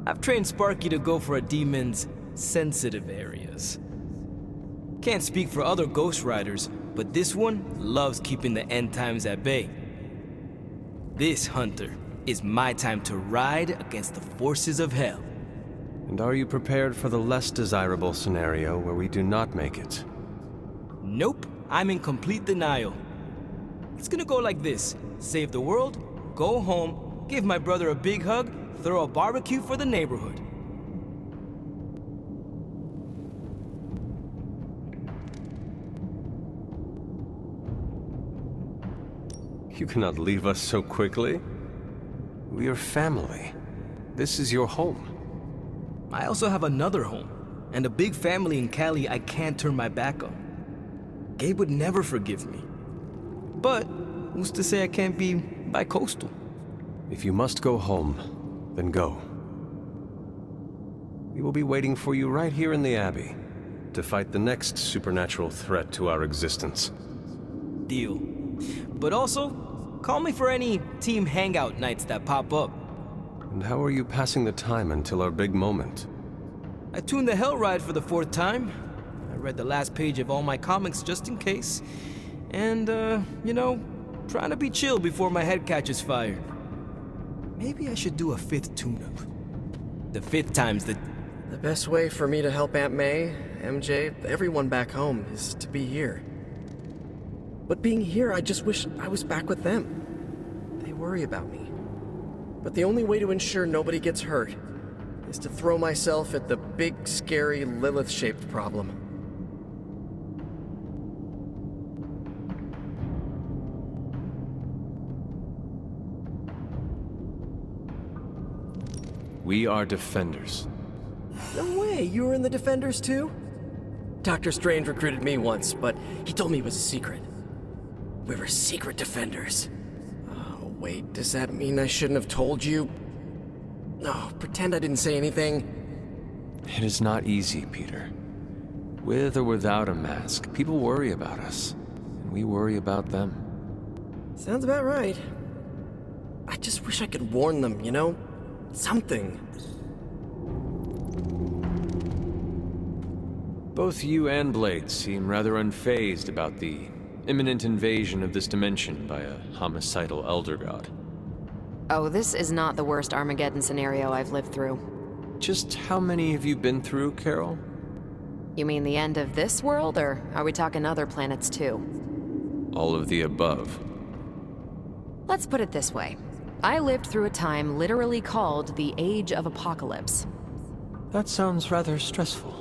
I've trained Sparky to go for a demon's sensitive areas. Can't speak for other Ghost Riders, but this one loves keeping the end times at bay. This, Hunter, is my time to ride against the forces of hell. And are you prepared for the less desirable scenario where we do not make it? Nope, I'm in complete denial. It's gonna go like this: save the world, go home, give my brother a big hug, throw a barbecue for the neighborhood. You cannot leave us so quickly. We are family. This is your home. I also have another home, and a big family in Cali I can't turn my back on. Gabe would never forgive me. But who's to say I can't be bi-coastal? If you must go home, then go. We will be waiting for you right here in the Abbey to fight the next supernatural threat to our existence. Deal. But also, call me for any team hangout nights that pop up. And how are you passing the time until our big moment? I tuned the Hell Ride for the 4th time. I read the last page of all my comics just in case. And, you know, trying to be chill before my head catches fire. Maybe I should do a 5th tune-up. The 5th time's the... The best way for me to help Aunt May, MJ, everyone back home is to be here. But being here, I just wish I was back with them. They worry about me. But the only way to ensure nobody gets hurt is to throw myself at the big, scary, Lilith-shaped problem. We are defenders. No way, you were in the Defenders too? Dr. Strange recruited me once, but he told me it was a secret. We were secret Defenders. Oh, wait, does that mean I shouldn't have told you? No, pretend I didn't say anything. It is not easy, Peter. With or without a mask, people worry about us, and we worry about them. Sounds about right. I just wish I could warn them, you know? Something. Both you and Blade seem rather unfazed about the imminent invasion of this dimension by a homicidal elder god. Oh, this is not the worst Armageddon scenario I've lived through. Just how many have you been through, Carol? You mean the end of this world, or are we talking other planets too? All of the above. Let's put it this way. I lived through a time literally called the Age of Apocalypse. That sounds rather stressful.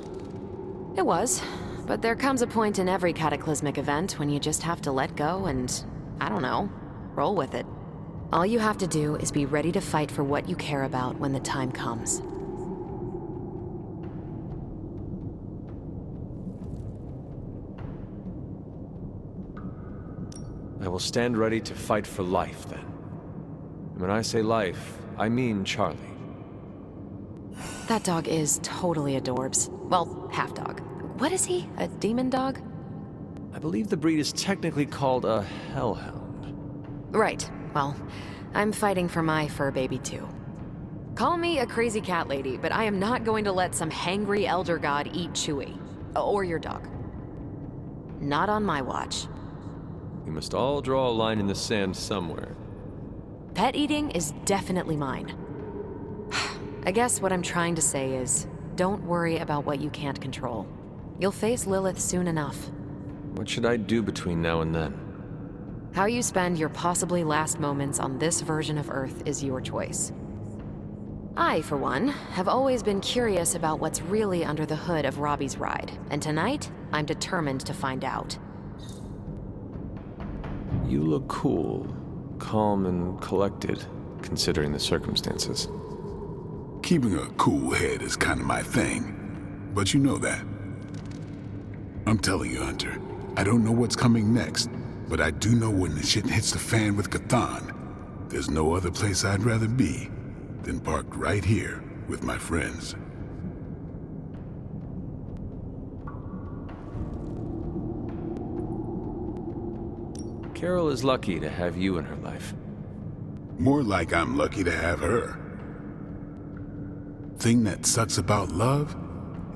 It was, but there comes a point in every cataclysmic event when you just have to let go and, I don't know, roll with it. All you have to do is be ready to fight for what you care about when the time comes. I will stand ready to fight for life, then. And when I say life, I mean Charlie. That dog is totally adorbs. Well, half dog. What is he? A demon dog? I believe the breed is technically called a hellhound. Right. Well, I'm fighting for my fur baby too. Call me a crazy cat lady, but I am not going to let some hangry elder god eat Chewie. Or your dog. Not on my watch. We must all draw a line in the sand somewhere. Pet eating is definitely mine. I guess what I'm trying to say is, don't worry about what you can't control. You'll face Lilith soon enough. What should I do between now and then? How you spend your possibly last moments on this version of Earth is your choice. I, for one, have always been curious about what's really under the hood of Robbie's ride, and tonight, I'm determined to find out. You look cool, calm and collected, considering the circumstances. Keeping a cool head is kind of my thing, but you know that. I'm telling you, Hunter, I don't know what's coming next, but I do know when the shit hits the fan with Cathan, there's no other place I'd rather be than parked right here with my friends. Carol is lucky to have you in her life. More like I'm lucky to have her. Thing that sucks about love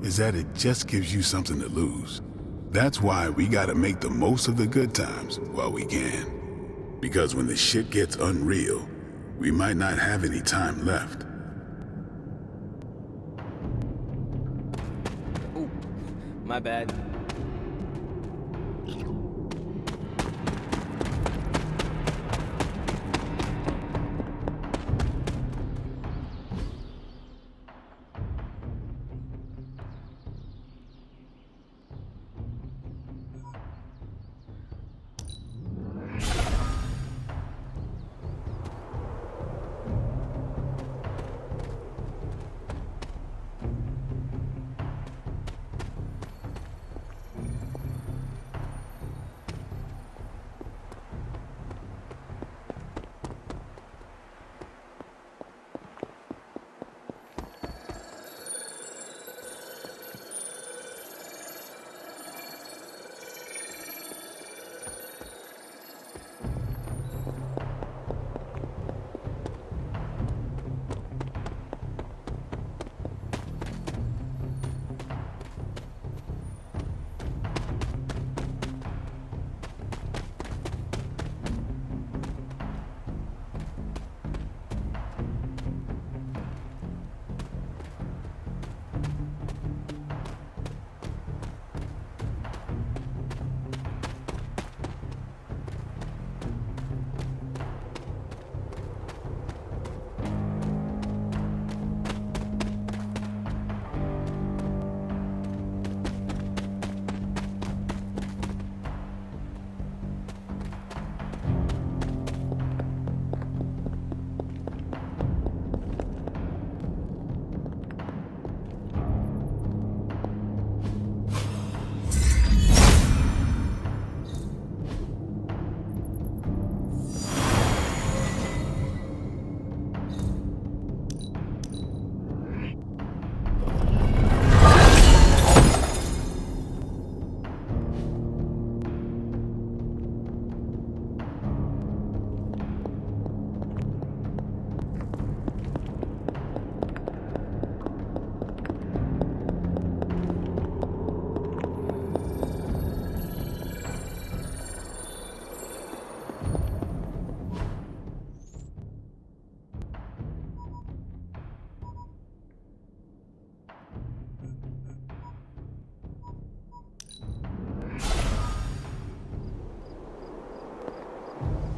is that it just gives you something to lose. That's why we gotta make the most of the good times while we can. Because when the shit gets unreal, we might not have any time left. Ooh, my bad.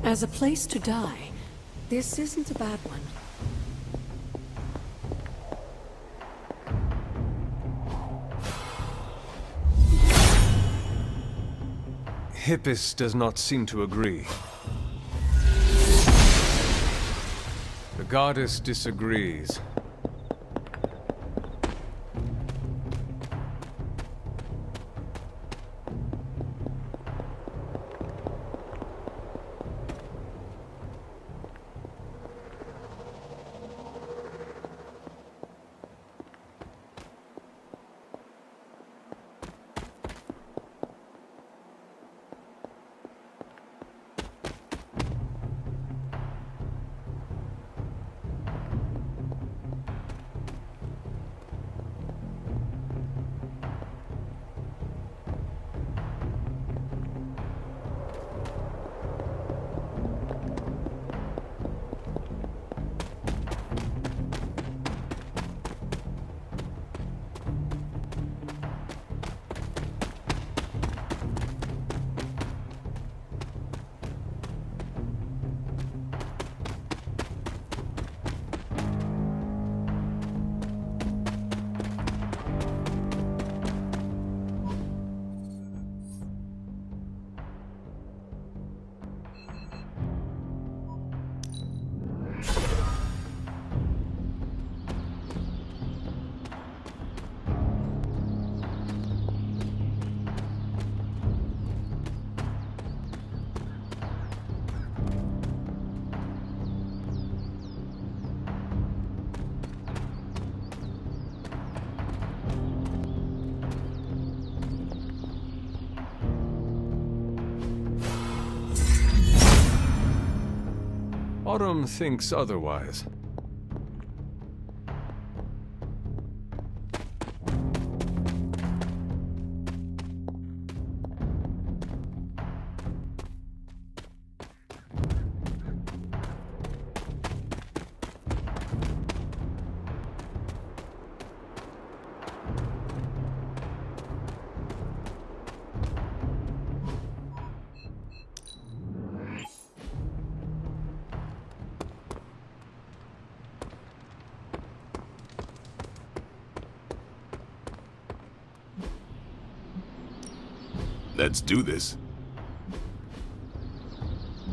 As a place to die, this isn't a bad one. Hippus does not seem to agree. The goddess disagrees. Autumn thinks otherwise. Let's do this.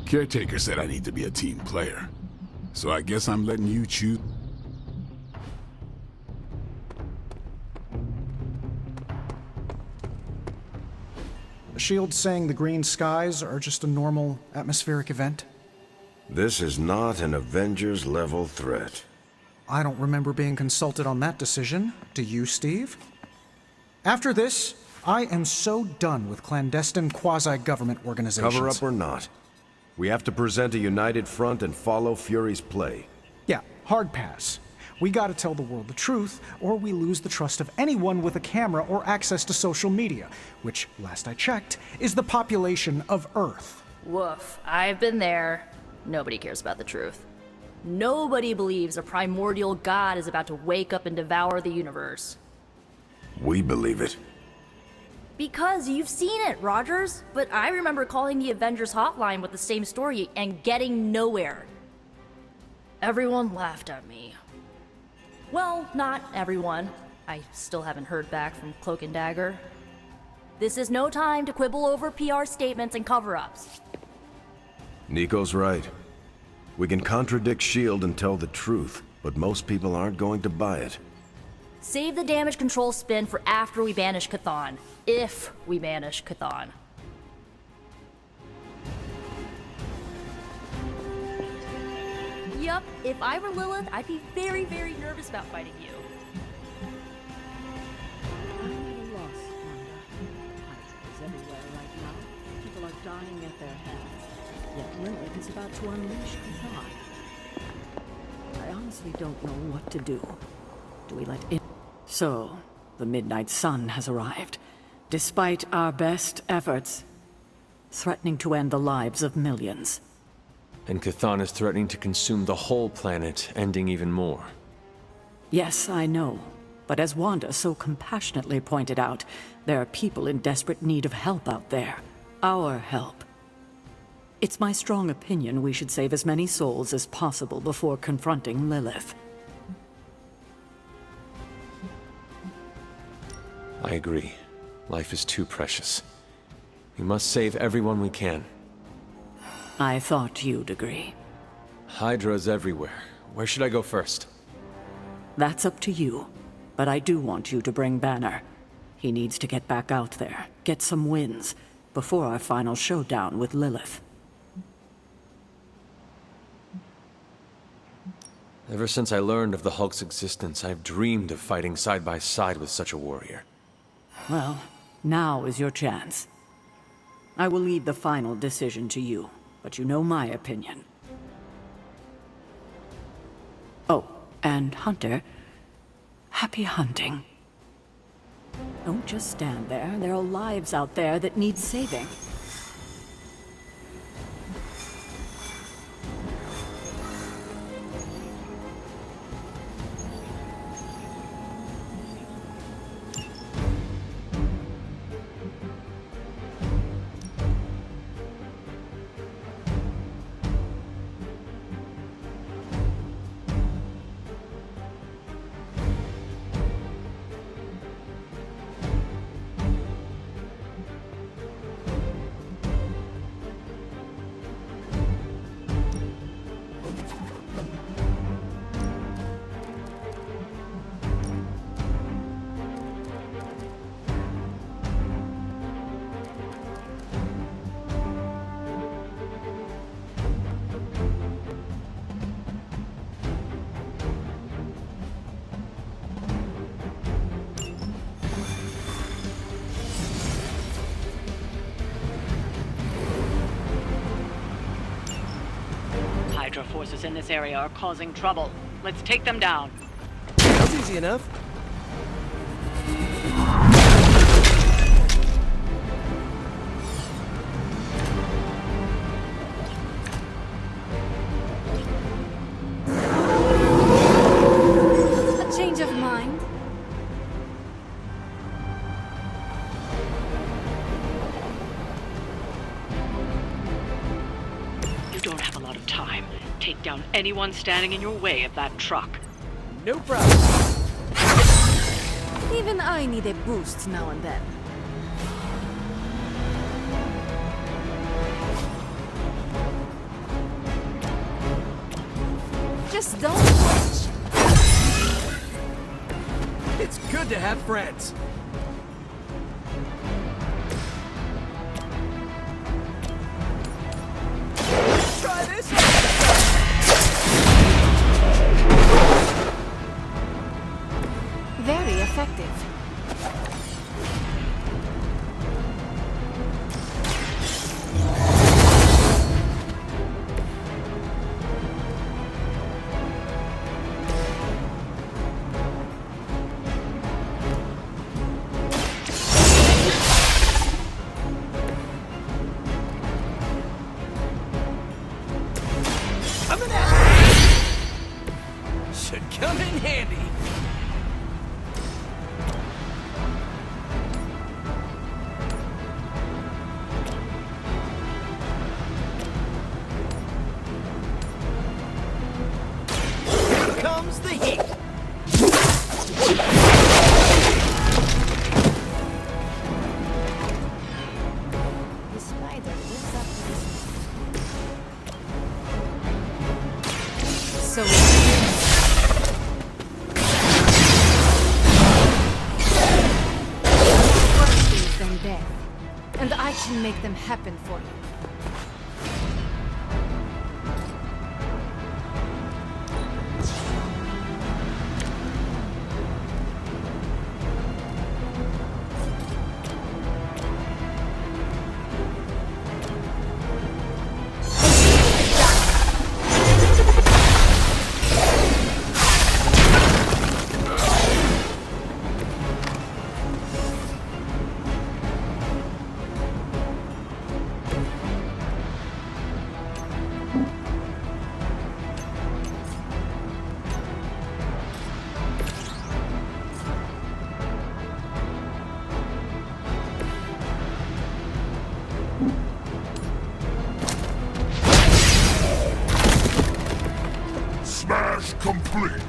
Caretaker said I need to be a team player, so I guess I'm letting you choose. Shield's saying the green skies are just a normal atmospheric event? This is not an Avengers-level threat. I don't remember being consulted on that decision. Do you, Steve? After this, I am so done with clandestine quasi-government organizations. Cover up or not, we have to present a united front and follow Fury's play. Yeah, hard pass. We gotta tell the world the truth, or we lose the trust of anyone with a camera or access to social media, which, last I checked, is the population of Earth. Woof. I've been there. Nobody cares about the truth. Nobody believes a primordial god is about to wake up and devour the universe. We believe it. Because you've seen it, Rogers. But I remember calling the Avengers hotline with the same story and getting nowhere. Everyone laughed at me. Well, not everyone. I still haven't heard back from Cloak and Dagger. This is no time to quibble over PR statements and cover-ups. Nico's right. We can contradict S.H.I.E.L.D. and tell the truth, but most people aren't going to buy it. Save the damage control spin for after we banish Chthon. If we banish Chthon. Yup, if I were Lilith, I'd be very, very nervous about fighting you. I'm at a loss, Wanda. Hydra's everywhere right now. People are dying at their hands. Yet Lilith is about to unleash Chthon. I honestly don't know what to do. Do we let in? So, the Midnight Sun has arrived. Despite our best efforts, threatening to end the lives of millions. And Chthon is threatening to consume the whole planet, ending even more. Yes, I know. But as Wanda so compassionately pointed out, there are people in desperate need of help out there. Our help. It's my strong opinion we should save as many souls as possible before confronting Lilith. I agree. Life is too precious. We must save everyone we can. I thought you'd agree. Hydra's everywhere. Where should I go first? That's up to you. But I do want you to bring Banner. He needs to get back out there, get some wins, before our final showdown with Lilith. Ever since I learned of the Hulk's existence, I've dreamed of fighting side by side with such a warrior. Well, now is your chance. I will leave the final decision to you, but you know my opinion. Oh, and Hunter, happy hunting. Don't just stand there. There are lives out there that need saving. Hydra forces in this area are causing trouble. Let's take them down. That's easy enough. A change of mind? You don't have a lot of time. Take down anyone standing in your way of that truck. No problem. Even I need a boost now and then. Just don't flinch. It's good to have friends. Try this. Very effective. I'm an ass. Should come in handy. Here comes the heat. The spider lives up to this. So worse things than death, and I can make them happen for you. complete.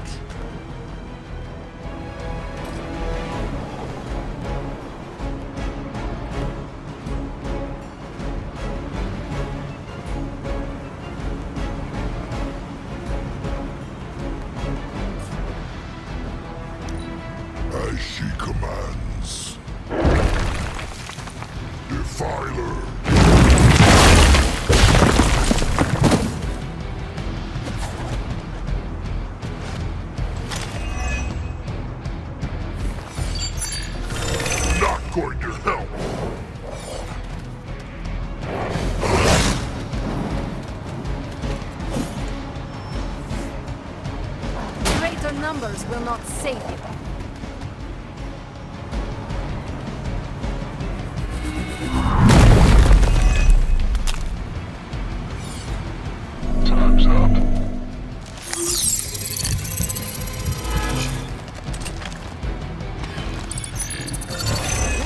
As she commands. Defiler. Not going to help. Greater numbers will not save you. Time's up.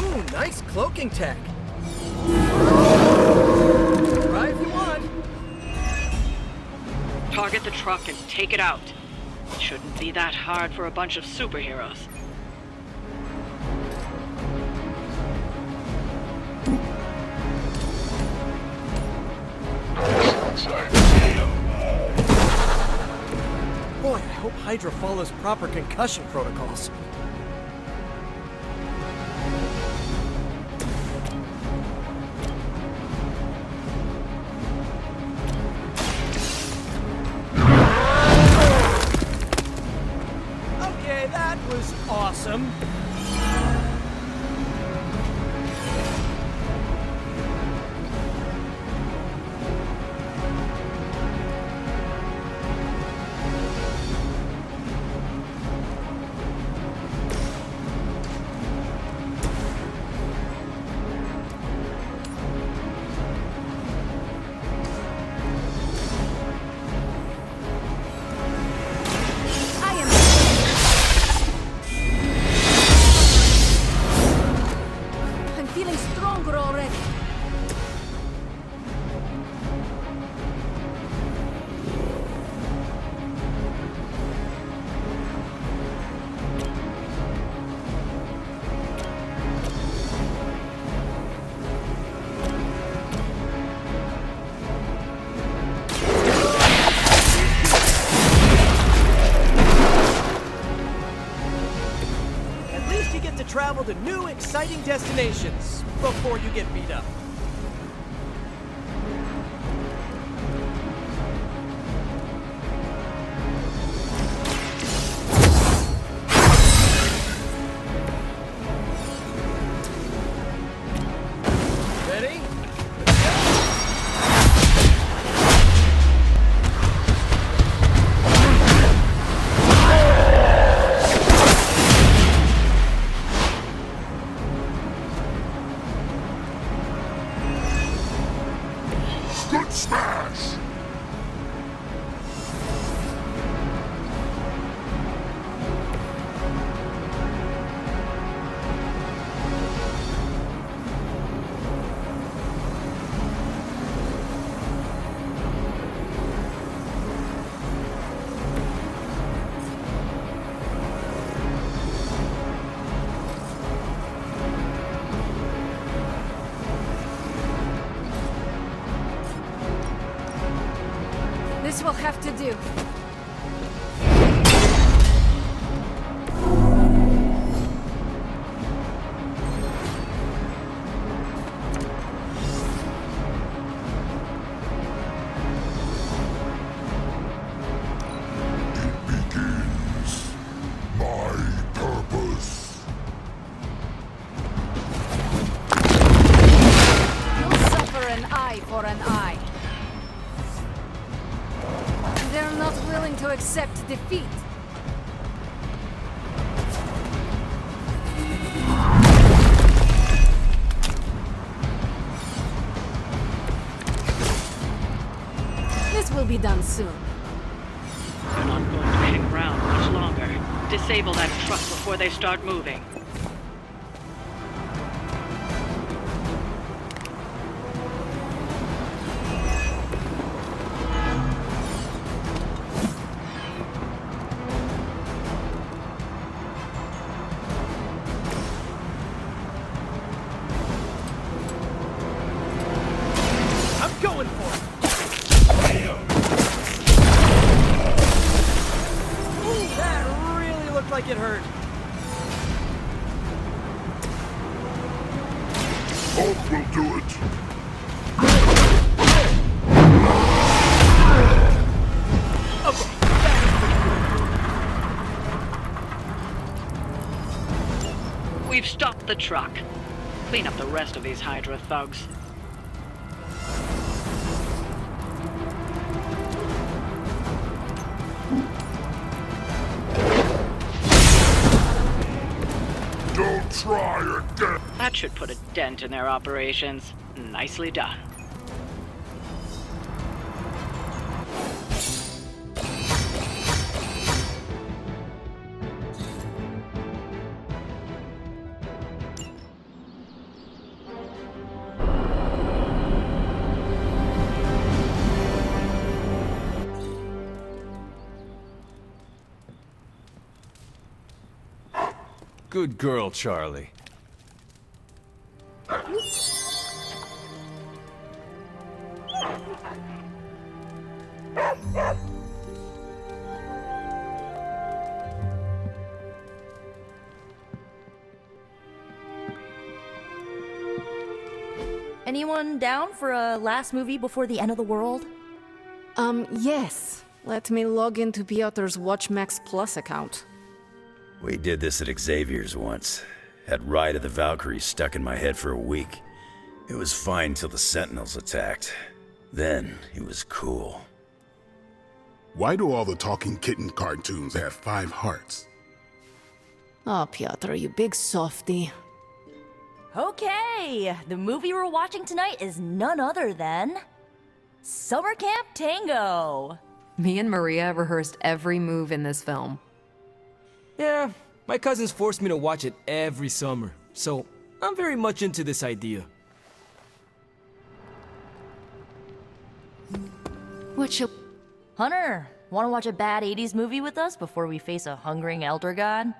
Ooh, nice cloaking tech. Try if you want. Target the truck and take it out. It shouldn't be that hard for a bunch of superheroes. Boy, I hope Hydra follows proper concussion protocols. Okay, that was awesome. I'm feeling stronger already. At least you get to travel to new, exciting destinations before you get beat up. Ready? Good smash! This will have to do. Begins my purpose. You'll suffer an eye for an eye. They're not willing to accept defeat. This will be done soon. They're not going to hang around much longer. Disable that truck before they start moving. Hope will do it. We've stopped the truck. Clean up the rest of these Hydra thugs. Don't try again. That should put a dent in their operations. Nicely done. Good girl, Charlie. Anyone down for a last movie before the end of the world? Yes. Let me log into Piotr's WatchMax Plus account. We did this at Xavier's once. Had Ride of the Valkyries stuck in my head for a week. It was fine till the Sentinels attacked. Then it was cool. Why do all the talking kitten cartoons have 5 hearts? Oh, Piotr, you big softy. Okay, the movie we're watching tonight is none other than Summer Camp Tango. Me and Maria rehearsed every move in this film. Yeah, my cousins forced me to watch it every summer, so I'm very much into this idea. What you... Hunter, want to watch a bad 80s movie with us before we face a hungering elder god?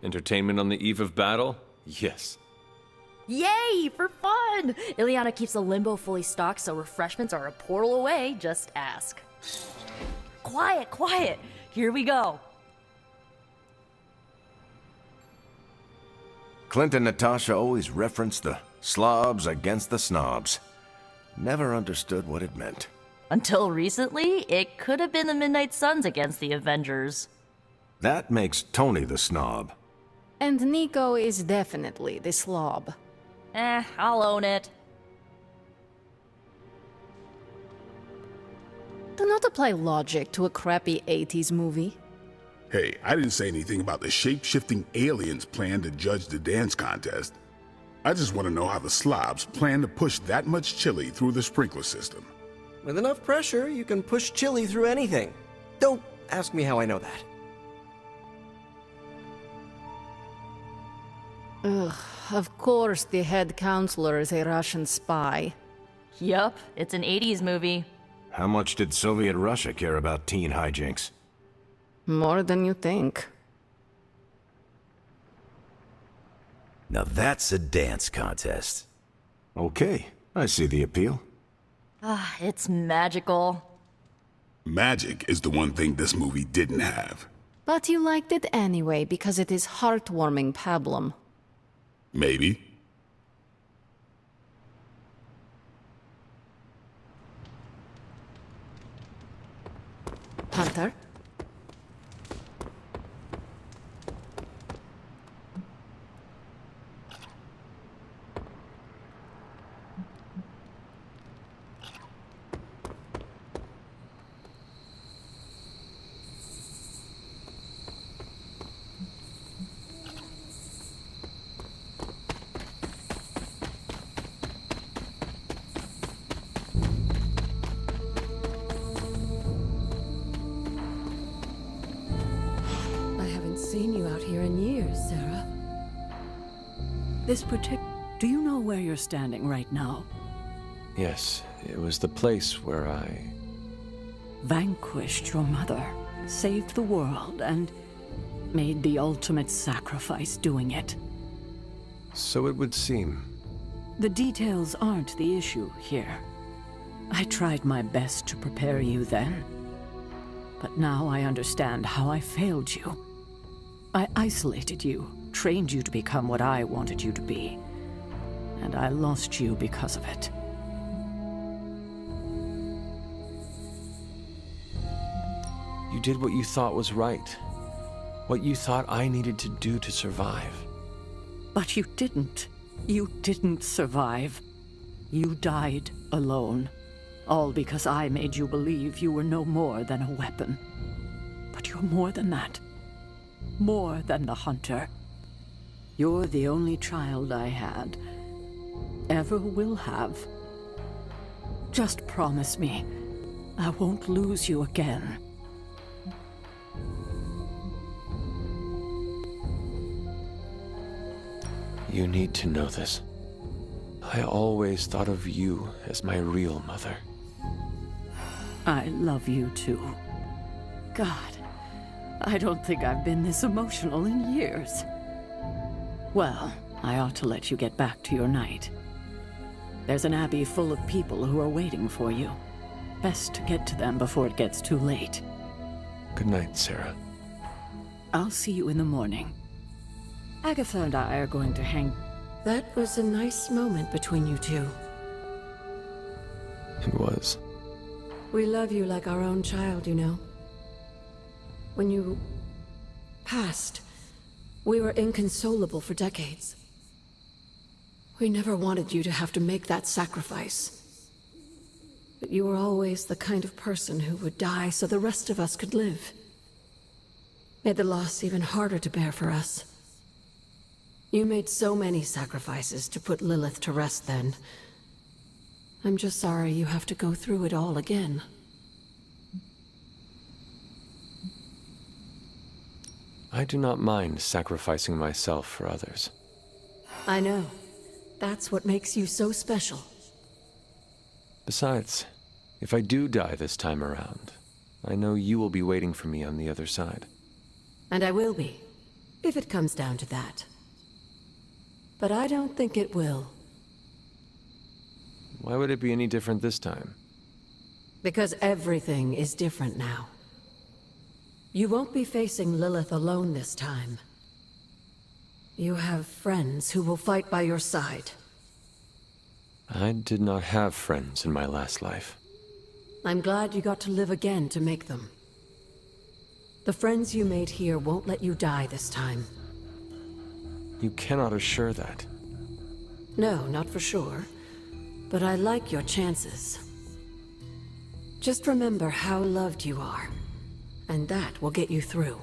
Entertainment on the eve of battle? Yes. Yay, for fun! Ileana keeps the limbo fully stocked, so refreshments are a portal away, just ask. Quiet, quiet, here we go. Clint and Natasha always referenced the slobs against the snobs. Never understood what it meant. Until recently, it could have been the Midnight Suns against the Avengers. That makes Tony the snob. And Nico is definitely the slob. I'll own it. Do not apply logic to a crappy 80s movie. Hey, I didn't say anything about the shape-shifting aliens' plan to judge the dance contest. I just want to know how the slobs plan to push that much chili through the sprinkler system. With enough pressure, you can push chili through anything. Don't ask me how I know that. Ugh, of course the head counselor is a Russian spy. Yup, it's an 80s movie. How much did Soviet Russia care about teen hijinks? More than you think. Now that's a dance contest. Okay, I see the appeal. It's magical. Magic is the one thing this movie didn't have. But you liked it anyway because it is heartwarming pablum. Maybe. Hunter? Seen you out here in years, Sarah. Do you know where you're standing right now? Yes, it was the place where I... Vanquished your mother, saved the world, and made the ultimate sacrifice doing it. So it would seem. The details aren't the issue here. I tried my best to prepare you then, but now I understand how I failed you. I isolated you, trained you to become what I wanted you to be. And I lost you because of it. You did what you thought was right. What you thought I needed to do to survive. But you didn't. You didn't survive. You died alone. All because I made you believe you were no more than a weapon. But you're more than that. More than the hunter. You're the only child I had. Ever will have. Just promise me, I won't lose you again. You need to know this. I always thought of you as my real mother. I love you too. God, I don't think I've been this emotional in years. Well, I ought to let you get back to your night. There's an abbey full of people who are waiting for you. Best to get to them before it gets too late. Good night, Sarah. I'll see you in the morning. Agatha and I are going to hang... That was a nice moment between you two. It was. We love you like our own child, you know. When you passed, we were inconsolable for decades. We never wanted you to have to make that sacrifice. But you were always the kind of person who would die so the rest of us could live. Made the loss even harder to bear for us. You made so many sacrifices to put Lilith to rest then. I'm just sorry you have to go through it all again. I do not mind sacrificing myself for others. I know. That's what makes you so special. Besides, if I do die this time around, I know you will be waiting for me on the other side. And I will be, if it comes down to that. But I don't think it will. Why would it be any different this time? Because everything is different now. You won't be facing Lilith alone this time. You have friends who will fight by your side. I did not have friends in my last life. I'm glad you got to live again to make them. The friends you made here won't let you die this time. You cannot assure that. No, not for sure. But I like your chances. Just remember how loved you are, and that will get you through.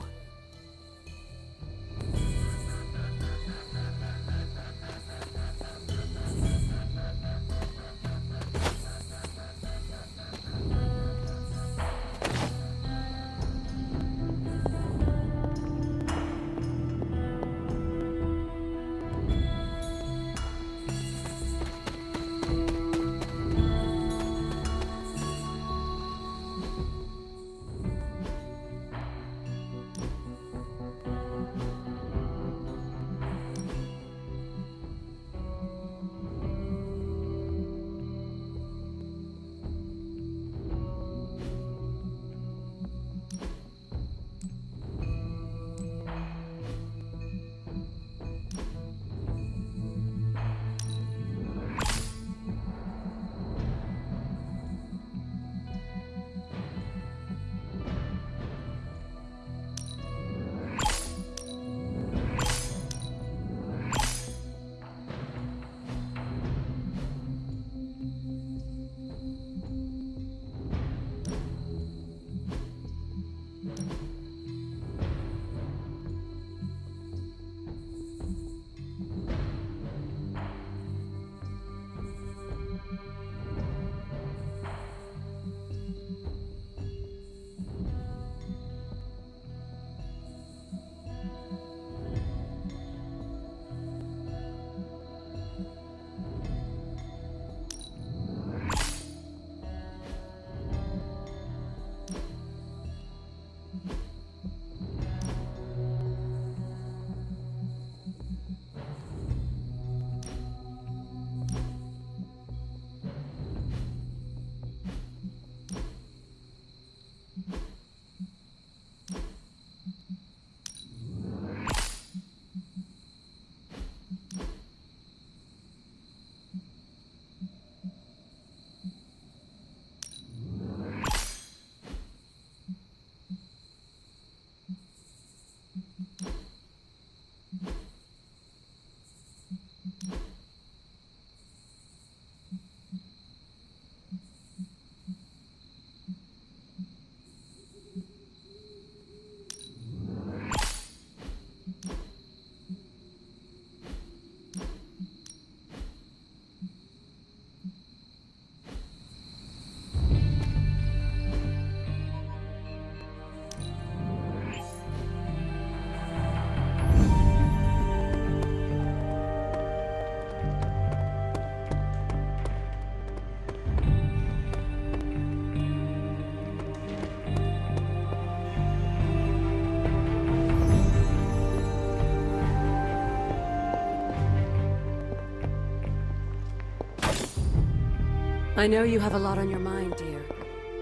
I know you have a lot on your mind, dear.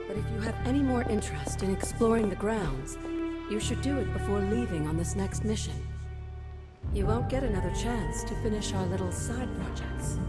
But if you have any more interest in exploring the grounds, you should do it before leaving on this next mission. You won't get another chance to finish our little side projects.